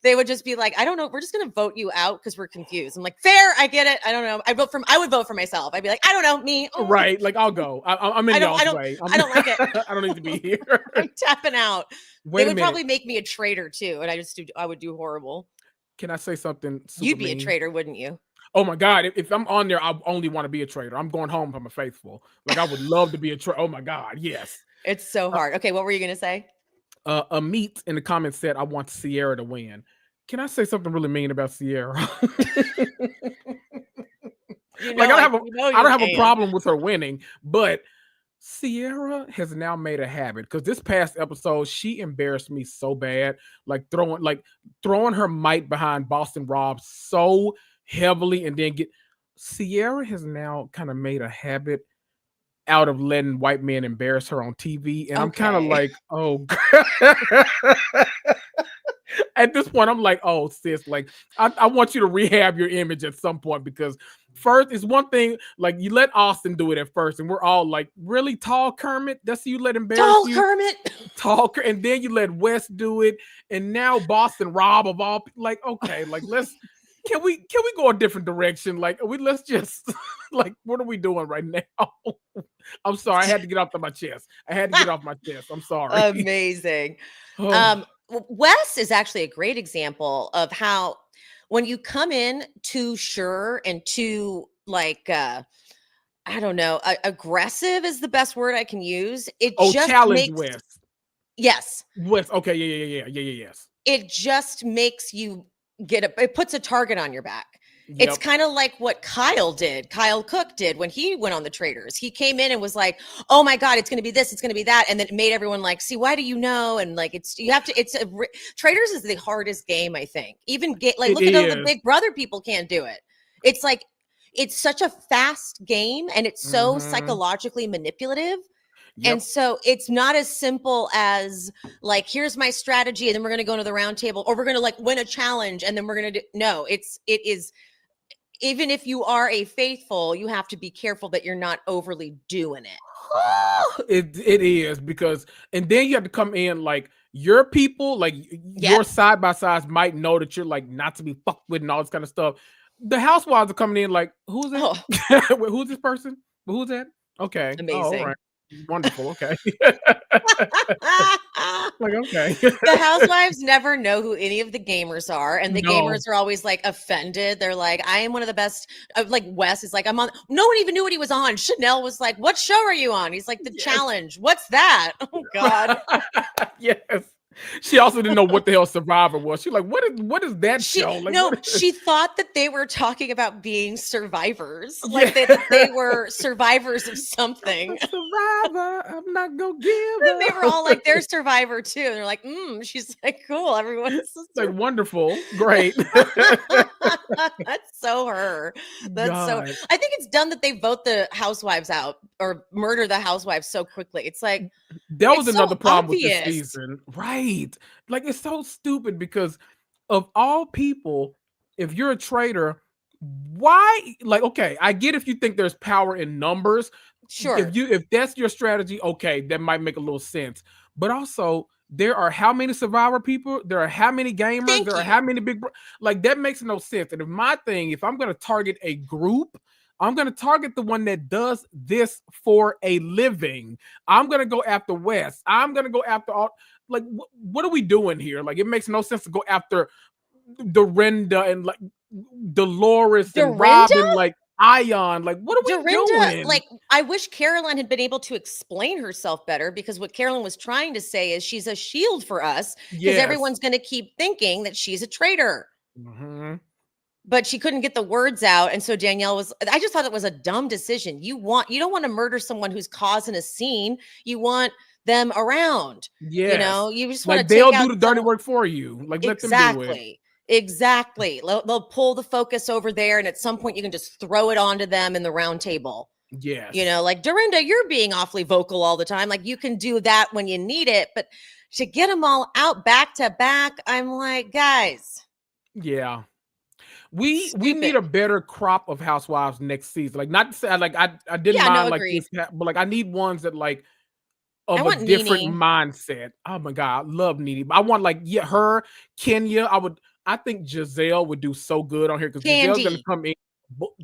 they would just be like, I don't know. We're just gonna vote you out because we're confused. I'm like, fair. I get it. I don't know. I would vote for myself. I'd be like, I don't know, me.
Right. Like I'll go. I'm in y'all's way.
I don't like it.
I don't need to be here.
I'm tapping out. They would probably make me a traitor too, and I would do horrible.
Can I say something?
You'd be a traitor, wouldn't you?
Oh my God! If I'm on there, I only want to be a traitor. I'm going home if I'm a faithful. Like I would love to be a traitor. Oh my God, yes.
It's so hard. Okay, what were you gonna say?
Amit in the comments said, "I want Sierra to win." Can I say something really mean about Sierra? Like I don't have a problem with her winning, but Sierra has now made a habit because this past episode she embarrassed me so bad, like throwing her might behind Boston Rob so heavily, and then Sierra has now kind of made a habit out of letting white men embarrass her on TV, and I'm kind of like, oh. At this point, I'm like, oh, sis, like, I want you to rehab your image at some point, because first, it's one thing, like, you let Austin do it at first, and we're all like, really, tall Kermit? That's who you let embarrass you? Tall Kermit. And then you let Wes do it, and now Boston Rob of all, like, okay, like, can we go a different direction? Like, let's just, like, what are we doing right now? I'm sorry, I had to get off my chest. I'm sorry.
Amazing.
Oh.
Wes is actually a great example of how when you come in too sure and too like I don't know, aggressive is the best word I can use. It just
challenge Wes.
Yes.
Wes. Okay. Yeah. Yes.
It just makes you it puts a target on your back. Yep. It's kind of like what Kyle Cook did when he went on the Traitors. He came in and was like, oh my God, it's going to be this, it's going to be that. And then it made everyone like, see, why do you know? And like, Traitors is the hardest game, I think. Even look at all the Big Brother people can't do it. It's like, it's such a fast game and it's so psychologically manipulative. Yep. And so it's not as simple as like, here's my strategy and then we're going to go to the round table, or we're going to like win a challenge and then we're going to do, no, it is, even if you are a faithful, you have to be careful that you're not overly doing it.
It is, because, and then you have to come in like your people, like your side by sides might know that you're like not to be fucked with and all this kind of stuff. The housewives are coming in like, who's that? Oh. Who's this person? Who's that? Okay.
Amazing.
Oh, all right. Wonderful. Okay. Like, okay.
The housewives never know who any of the gamers are, and the gamers are always like offended. They're like, I am one of the best. Like Wes is like, I'm on. No one even knew what he was on. Chanel was like, what show are you on? He's like, the challenge. What's that? Oh God.
Yes. She also didn't know what the hell Survivor was. She's like, what is that show? Like,
she thought that they were talking about being survivors. Like they were survivors of something.
Survivor, I'm not gonna give
And they were all like, they're Survivor too. And they're like, she's like, cool. Everyone's
like, wonderful. Great.
That's so her. I think it's done that they vote the housewives out or murder the housewives so quickly. It's like,
that was another problem with this season. Right. Like, it's so stupid because of all people, if you're a traitor, why? Like, okay, I get if you think there's power in numbers.
Sure.
If that's your strategy, okay, that might make a little sense. But also, there are how many Survivor people? There are how many gamers? There are how many like, that makes no sense. And if I'm going to target a group, I'm going to target the one that does this for a living. I'm going to go after Wes. I'm going to go after all. Like, what are we doing here? Like, it makes no sense to go after Dorinda and like Dolores and Robin, like Ion. Like, what are we doing?
Like, I wish Caroline had been able to explain herself better, because what Caroline was trying to say is she's a shield for us, because everyone's going to keep thinking that she's a traitor. But she couldn't get the words out. And so Danielle I just thought it was a dumb decision. You don't want to murder someone who's causing a scene. You want them around. Yeah. You know, you just want to
they'll do the dirty work for you. Like, let them do it.
Exactly. They'll pull the focus over there. And at some point you can just throw it onto them in the round table.
Yes.
You know, like, Dorinda, you're being awfully vocal all the time. Like, you can do that when you need it, but to get them all out back to back, I'm like, guys.
Yeah. We need a better crop of housewives next season. Like, not to say like I didn't mind like this, but like I need ones that like of a different mindset. Oh my God, I love Nene. I want like her, Kenya. I think Giselle would do so good on here, because Giselle's gonna come in.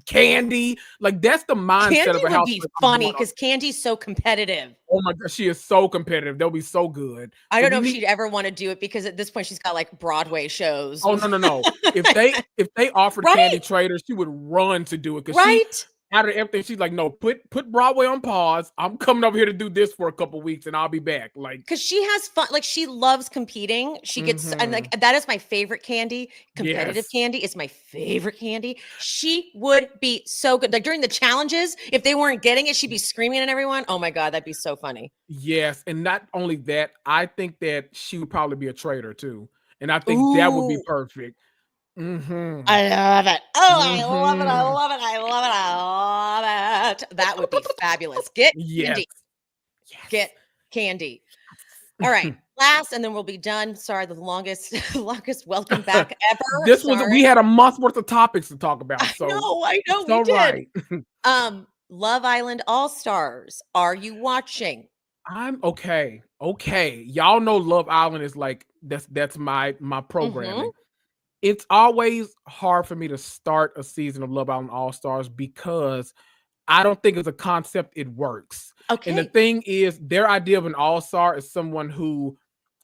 Candy, like, that's the mindset of a house.
Candy would be funny because Candy's so competitive.
Oh my God, she is so competitive. They'll be so good.
I don't know if she'd ever want to do it, because at this point she's got like Broadway shows.
Oh no. If they offered Candy Traitors, she would run to do it, because out of everything. She's like, no, put Broadway on pause. I'm coming over here to do this for a couple weeks and I'll be back. Like,
because she has fun, like she loves competing. She gets and like that is my favorite candy. Competitive candy is my favorite candy. She would be so good. Like during the challenges, if they weren't getting it, she'd be screaming at everyone. Oh my God, that'd be so funny.
Yes, and not only that, I think that she would probably be a traitor too. And I think that would be perfect.
I love it. Oh, I love it. I love it. I love it. I love it. That would be fabulous. Get candy. Get candy. All right. Last, and then we'll be done. Sorry, the longest welcome back ever.
We had a month worth of topics to talk about. So
I know we did. Right. Love Island All-Stars. Are you watching?
I'm okay. Okay. Y'all know Love Island is like that's my programming. It's always hard for me to start a season of Love Island All-Stars because I don't think as a concept it works. Okay. And the thing is, their idea of an all-star is someone who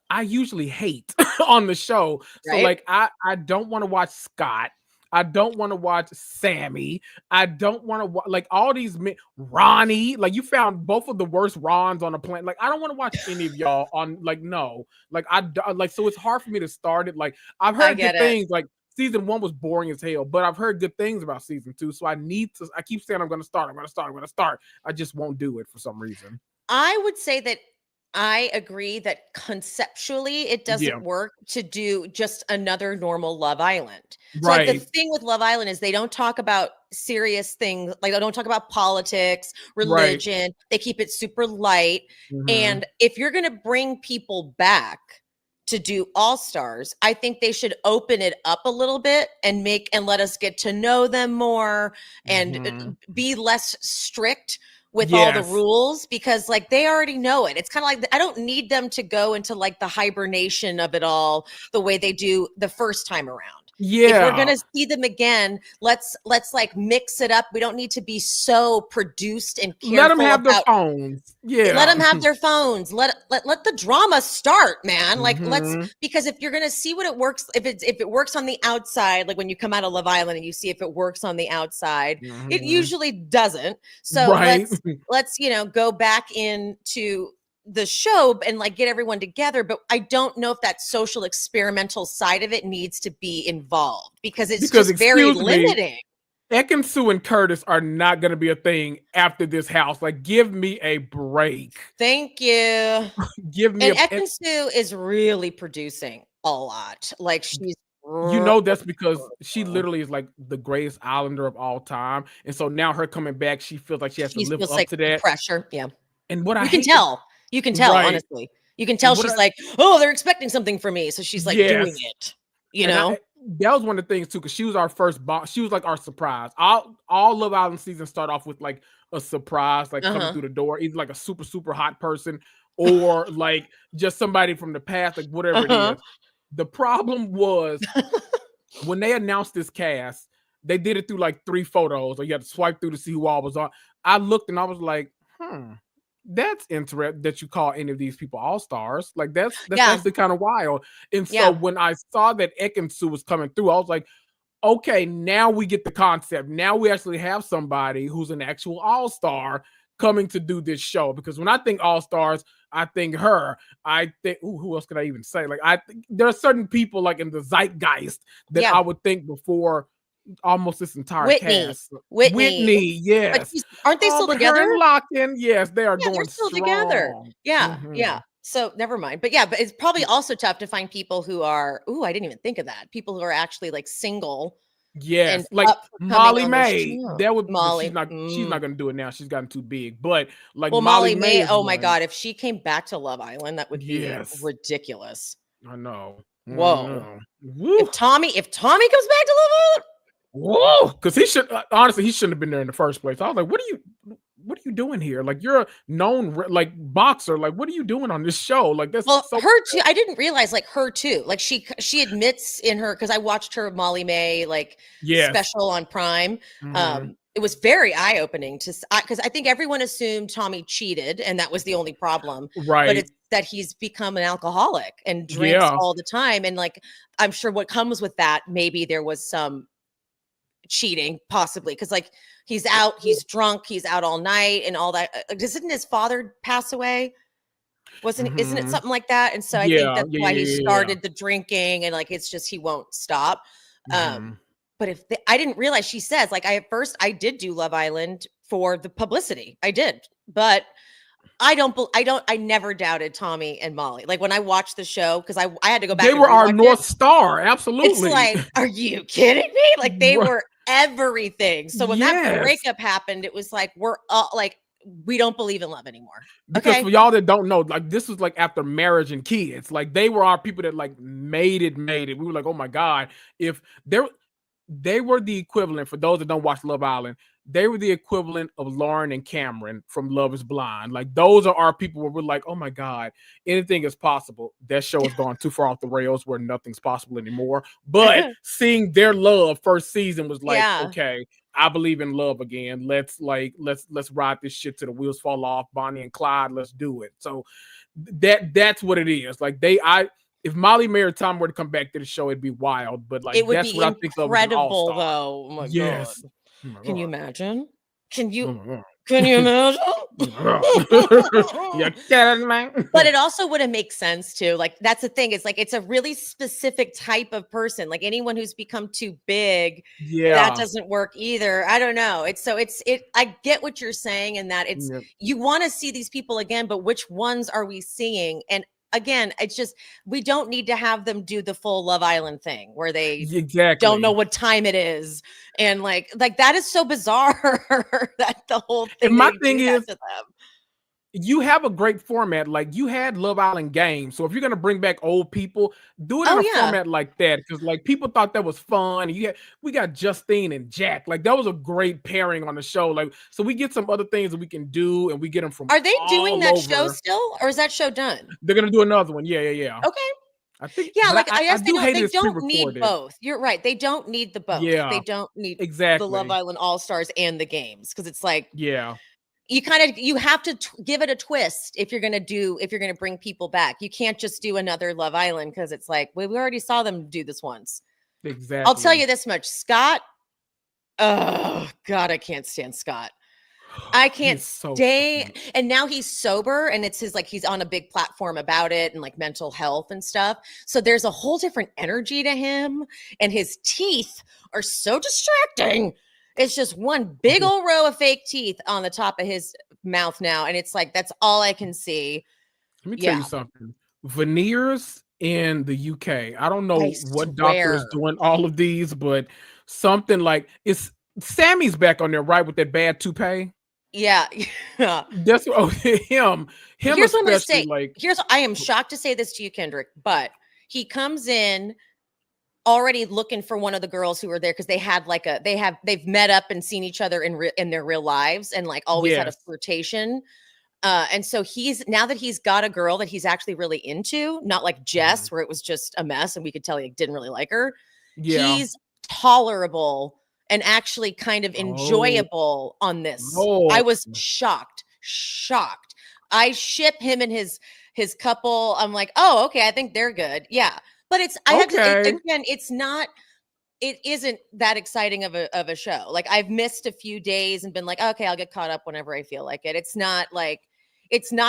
I usually hate on the show. Right? So like I don't want to watch Scott. I don't want to watch Sammy. I don't want to watch like all these men. RHONY, like you found both of the worst Rons on the planet. Like I don't want to watch any of y'all on like no. Like so it's hard for me to start it. Like I've heard good things. Like season 1 was boring as hell, but I've heard good things about season 2. So I keep saying I'm gonna start. I just won't do it for some reason.
I would say that I agree that conceptually it doesn't work to do just another normal Love Island. So like the thing with Love Island is they don't talk about serious things. Like they don't talk about politics, religion. Right. They keep it super light. And if you're going to bring people back to do All-Stars, I think they should open it up a little bit and let us get to know them more and be less strict with all the rules, because like they already know it. It's kind of like I don't need them to go into like the hibernation of it all the way they do the first time around. If we're gonna see them again, let's like mix it up. We don't need to be so produced and careful.
Let them have their phones.
Let them have their phones. Let the drama start, man. Like because if you're gonna see what it works, if it works on the outside, like when you come out of Love Island and you see if it works on the outside, it usually doesn't. So let's go back into the show and like get everyone together, but I don't know if that social experimental side of it needs to be involved because it's just very limiting.
Ekin-Su and Curtis are not going to be a thing after this house. Like, give me a break.
Thank you. Ekin-Su is really producing a lot. Like she's
that's because she literally is like the greatest Islander of all time, and so now her coming back, she feels like she has to live up to that
pressure.
And what
you can tell, honestly. You can tell she's like, oh, they're expecting something from me. So she's like doing it,
that was one of the things too, because she was our first boss. She was like our surprise. All Love Island seasons start off with like a surprise, like coming through the door, either like a super, super hot person or like just somebody from the past, like whatever it is. The problem was when they announced this cast, they did it through like 3 photos. Like you had to swipe through to see who all was on. I looked and I was like, that's interesting that you call any of these people all-stars. Like that's actually kind of wild. And so when I saw that Ekin-Su was coming through, I was like, okay, now we get the concept. Now we actually have somebody who's an actual all-star coming to do this show. Because when I think all-stars, I think her. I think who else could I even say? Like I think there are certain people like in the zeitgeist that I would think before almost this entire cast.
Whitney,
yes.
Aren't they still together?
Locked in, yes, they are going
they're still
strong.
Together. Yeah. So never mind. But but it's probably also tough to find people who are. Ooh, I didn't even think of that. People who are actually like single.
Yes, like Molly May. That would Molly. She's not going to do it now. She's gotten too big. But like Molly May.
Oh my God, if she came back to Love Island, that would be ridiculous.
I know.
Whoa. If Tommy comes back to Love Island.
Whoa, because he shouldn't have been there in the first place. I was like, what are you doing here? Like you're a known like boxer. Like what are you doing on this show? Like that's
her too. I didn't realize like her too. Like she admits in her, because I watched her Molly May special on Prime. It was very eye-opening because I think everyone assumed Tommy cheated and that was the only problem.
Right.
But it's that he's become an alcoholic and drinks all the time. And like I'm sure what comes with that, maybe there was some cheating, possibly, because like he's out, he's drunk, he's out all night and all that. Didn't his father pass away? Isn't it something like that? And so I think that's why he started the drinking, and like it's just he won't stop. But I didn't realize, she says, like, at first I did do Love Island for the publicity. I did, but I never doubted Tommy and Molly. Like when I watched the show, because I had to go back.
They were our North Star. Absolutely.
It's like, are you kidding me? Like they were everything. So when that breakup happened, it was like, we're like, we don't believe in love anymore.
Because for y'all that don't know, like this was like after marriage and kids. Like they were our people that like made it. We were like, oh my God, if they were the equivalent, for those that don't watch Love Island, they were the equivalent of Lauren and Cameron from Love is Blind. Like those are our people where we're like, oh my God, anything is possible. That show has gone too far off the rails where nothing's possible anymore. But seeing their love first season was like, okay, I believe in love again. Let's ride this shit till the wheels fall off. Bonnie and Clyde, let's do it. So that's what it is. Like if Molly Mayer Tom were to come back to the show, it'd be wild. But like
it would
that's
be
what I think of
incredible, though. Oh my God. Can you imagine? Can you imagine?
You're kidding me?
But it also wouldn't make sense too. Like that's the thing. It's like it's a really specific type of person. Like anyone who's become too big, that doesn't work either. I don't know. I get what you're saying, and that you want to see these people again, but which ones are we seeing? And again, it's just, we don't need to have them do the full Love Island thing where they don't know what time it is. And like that is so bizarre that the whole thing.
And my thing is, you have a great format. Like you had Love Island Games. So if you're going to bring back old people, do it in a format like that. Because like people thought that was fun. And we got Justine and Jack. Like that was a great pairing on the show. Like, so we get some other things that we can do, and we get them from.
Are they doing that show still, or is that show done?
They're going to do another one. Yeah.
Okay.
I think,
like I guess
they
don't need both. You're right. They don't need the both.
Yeah.
They don't need the Love Island All-Stars and the games, because it's like, you have to give it a twist if you're going to bring people back. You can't just do another Love Island, because it's like, we already saw them do this once.
Exactly.
I'll tell you this much. Scott, oh God, I can't stand Scott. I can't stay. And now he's sober, and it's he's on a big platform about it and like mental health and stuff. So there's a whole different energy to him, and his teeth are so distracting. It's just one big old row of fake teeth on the top of his mouth now. And it's like, that's all I can see.
Let me tell you something. Veneers in the UK. I don't know what doctor is doing all of these, but something like Sammy's back on there, right? With that bad toupee.
Yeah.
That's him.
Here's what I'm gonna say.
Like,
I am shocked to say this to you, Kendrick, but he comes in already looking for one of the girls who were there, because they've met up and seen each other in their real lives, and like always had a flirtation. And so now that he's got a girl that he's actually really into, not like Jess, where it was just a mess and we could tell he didn't really like her. Yeah. He's tolerable and actually kind of enjoyable on this. I was shocked. I ship him and his couple. I'm like, oh, okay, I think they're good. Yeah. But it isn't that exciting of a show. Like I've missed a few days and been like, okay, I'll get caught up whenever I feel like it. It's not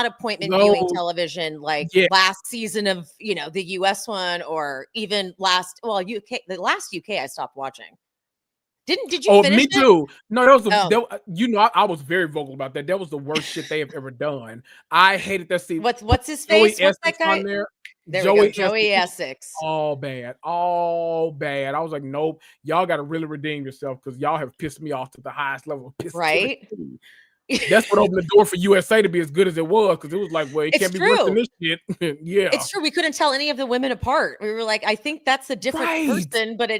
appointment viewing television like last season of, the US one, or even UK. The last UK I stopped watching. Did you finish
me
it?
too. No, that was I was very vocal about that. That was the worst shit they have ever done. I hated that scene.
What's his face? What's that guy?
On there?
Joey Essex.
All bad. I was like, nope. Y'all got to really redeem yourself, because y'all have pissed me off to the highest level of
right?
That's what opened the door for USA to be as good as it was, because it was like, well, it can't be worse than this shit. Yeah,
it's true. We couldn't tell any of the women apart. We were like, I think that's a different person, but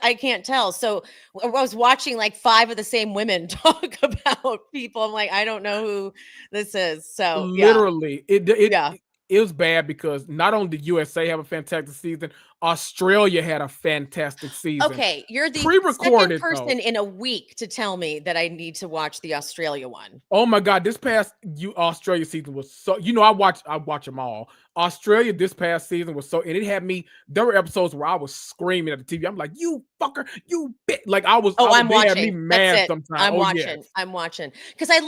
I can't tell. So I was watching like 5 of the same women talk about people. I'm like, I don't know who this is. So
literally, it was bad, because not only did USA have a fantastic season, Australia had a fantastic season.
Okay, you're the
Pre-recorded,
second person
though.
in a week to tell me that I need to watch the Australia one.
Oh my God, this past Australia season was so, I watch them all. Australia this past season was so, and it had me, there were episodes where I was screaming at the TV. I'm like, you fucker, you bitch. Like I was,
I'm
they had me
watching.
mad
That's it.
sometimes.
I'm
Oh,
watching.
yes.
I'm watching. Because I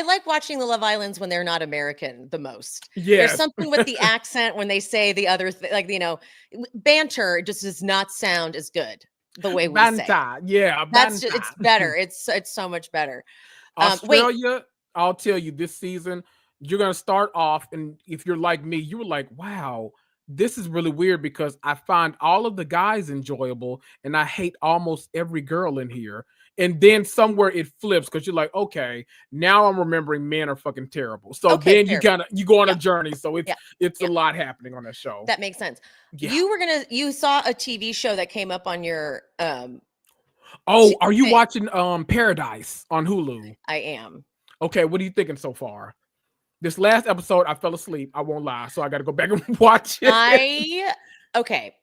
like watching the Love Islands when they're not American the most.
Yes.
There's something with the accent when they say the other like, banter just does not sound as good the way we say it.
Yeah,
That's it's better. It's so much better.
Australia, I'll tell you, this season, you're gonna start off, and if you're like me, you were like, wow, this is really weird because I find all of the guys enjoyable and I hate almost every girl in here. And then somewhere it flips because you're like, okay, now I'm remembering men are fucking terrible. So then you go on a journey. So it's a lot happening on that show.
That makes sense.
Yeah.
You saw a TV show that came up on your
are you watching Paradise on Hulu?
I am.
Okay, what are you thinking so far? This last episode, I fell asleep. I won't lie, so I got to go back and watch it.
Okay.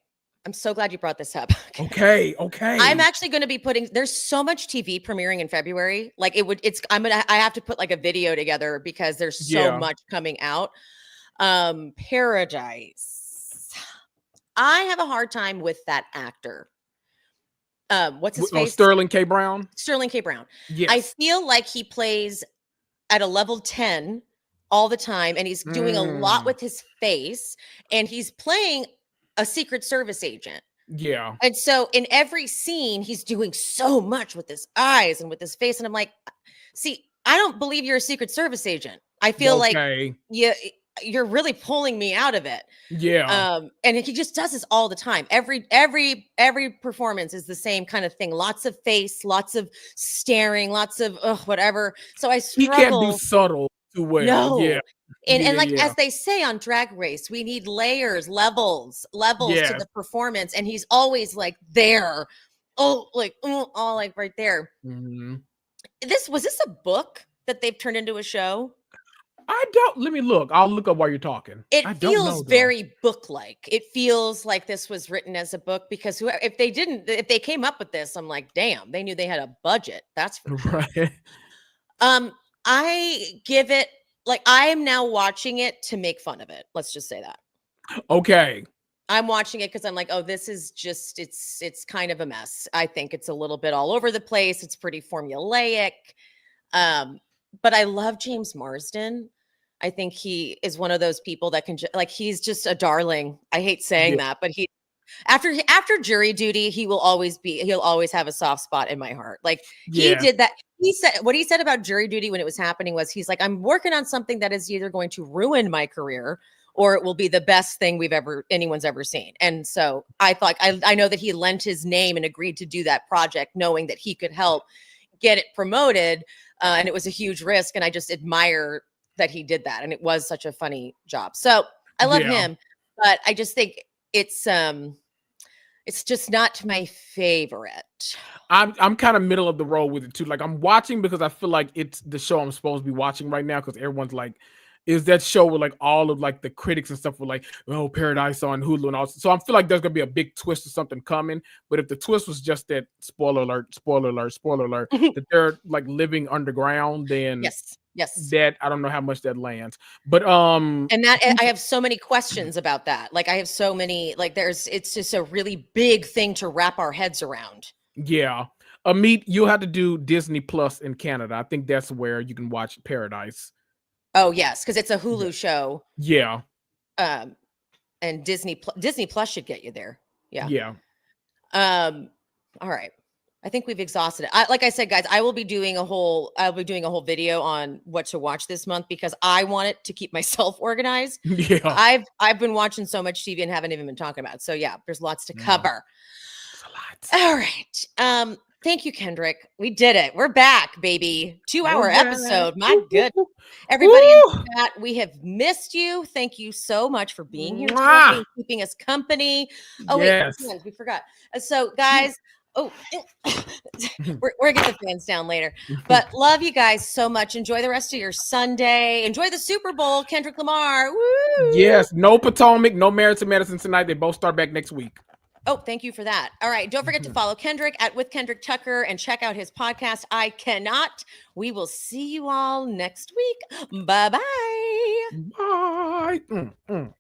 I'm so glad you brought this up.
Okay.
I'm actually going to be there's so much TV premiering in February. Like I have to put like a video together because there's so much coming out. Paradise. I have a hard time with that actor. What's his face?
Sterling K. Brown.
Sterling K. Brown.
Yes.
I feel like he plays at a level 10 all the time, and he's doing a lot with his face, and he's playing a Secret Service agent.
Yeah.
And so in every scene, he's doing so much with his eyes and with his face. And I'm like, see, I don't believe you're a Secret Service agent. I feel like you're really pulling me out of it.
Yeah.
And he just does this all the time. Every performance is the same kind of thing. Lots of face, lots of staring, lots of whatever. So I struggle.
He can't do subtle too well.
No.
Yeah.
And as they say on Drag Race, we need levels to the performance. And he's always like there. All like right there.
Mm-hmm.
Was this a book that they've turned into a show?
Let me look. I'll look up while you're talking.
It feels very book-like. It feels like this was written as a book because if they came up with this, I'm like, damn, they knew they had a budget. That's for sure.
Right.
I give it, like, I am now watching it to make fun of it. Let's just say that.
Okay.
I'm watching it because I'm like, oh, this is just, it's kind of a mess. I think it's a little bit all over the place. It's pretty formulaic. But I love James Marsden. I think he is one of those people that can he's just a darling. I hate saying that, but after Jury Duty, he'll always have a soft spot in my heart. Like he did that. What he said about Jury Duty when it was happening was he's like, I'm working on something that is either going to ruin my career or it will be the best thing anyone's ever seen. And so I thought, I know that he lent his name and agreed to do that project, knowing that he could help get it promoted. And it was a huge risk. And I just admire that he did that. And it was such a funny job. So I love him, but I just think it's just not my favorite.
I'm kind of middle of the road with it too. Like I'm watching because I feel like it's the show I'm supposed to be watching right now because everyone's like, is that show with like all of like the critics and stuff were like, oh, Paradise on Hulu and all. So I feel like there's gonna be a big twist or something coming. But if the twist was just that spoiler alert, that they're like living underground, then
yes,
that I don't know how much that lands. But
and that I have so many questions about that. Like I have so many, like it's just a really big thing to wrap our heads around.
Yeah. Amit, you'll have to do Disney Plus in Canada. I think that's where you can watch Paradise.
Oh yes, because it's a Hulu show.
Yeah.
And Disney Plus should get you there. Yeah.
Yeah.
All right. I think we've exhausted it. Like I said, guys, I'll be doing a whole video on what to watch this month because I want it to keep myself organized.
Yeah.
I've been watching so much TV and haven't even been talking about it. So yeah, there's lots to cover.
It's a lot.
All right. Thank you, Kendrick. We did it. We're back, baby. 2-hour episode. My goodness. Everybody in the chat, we have missed you. Thank you so much for being here today and keeping us company. Oh, wait, we forgot. So, guys, we're going to get the fans down later. But love you guys so much. Enjoy the rest of your Sunday. Enjoy the Super Bowl, Kendrick Lamar. Woo!
Yes, no Potomac, no Meriton Medicine tonight. They both start back next week.
Oh, thank you for that. All right. Don't forget to follow Kendrick at With Kendrick Tucker and check out his podcast, I Cannot. We will see you all next week. Bye-bye.
Bye.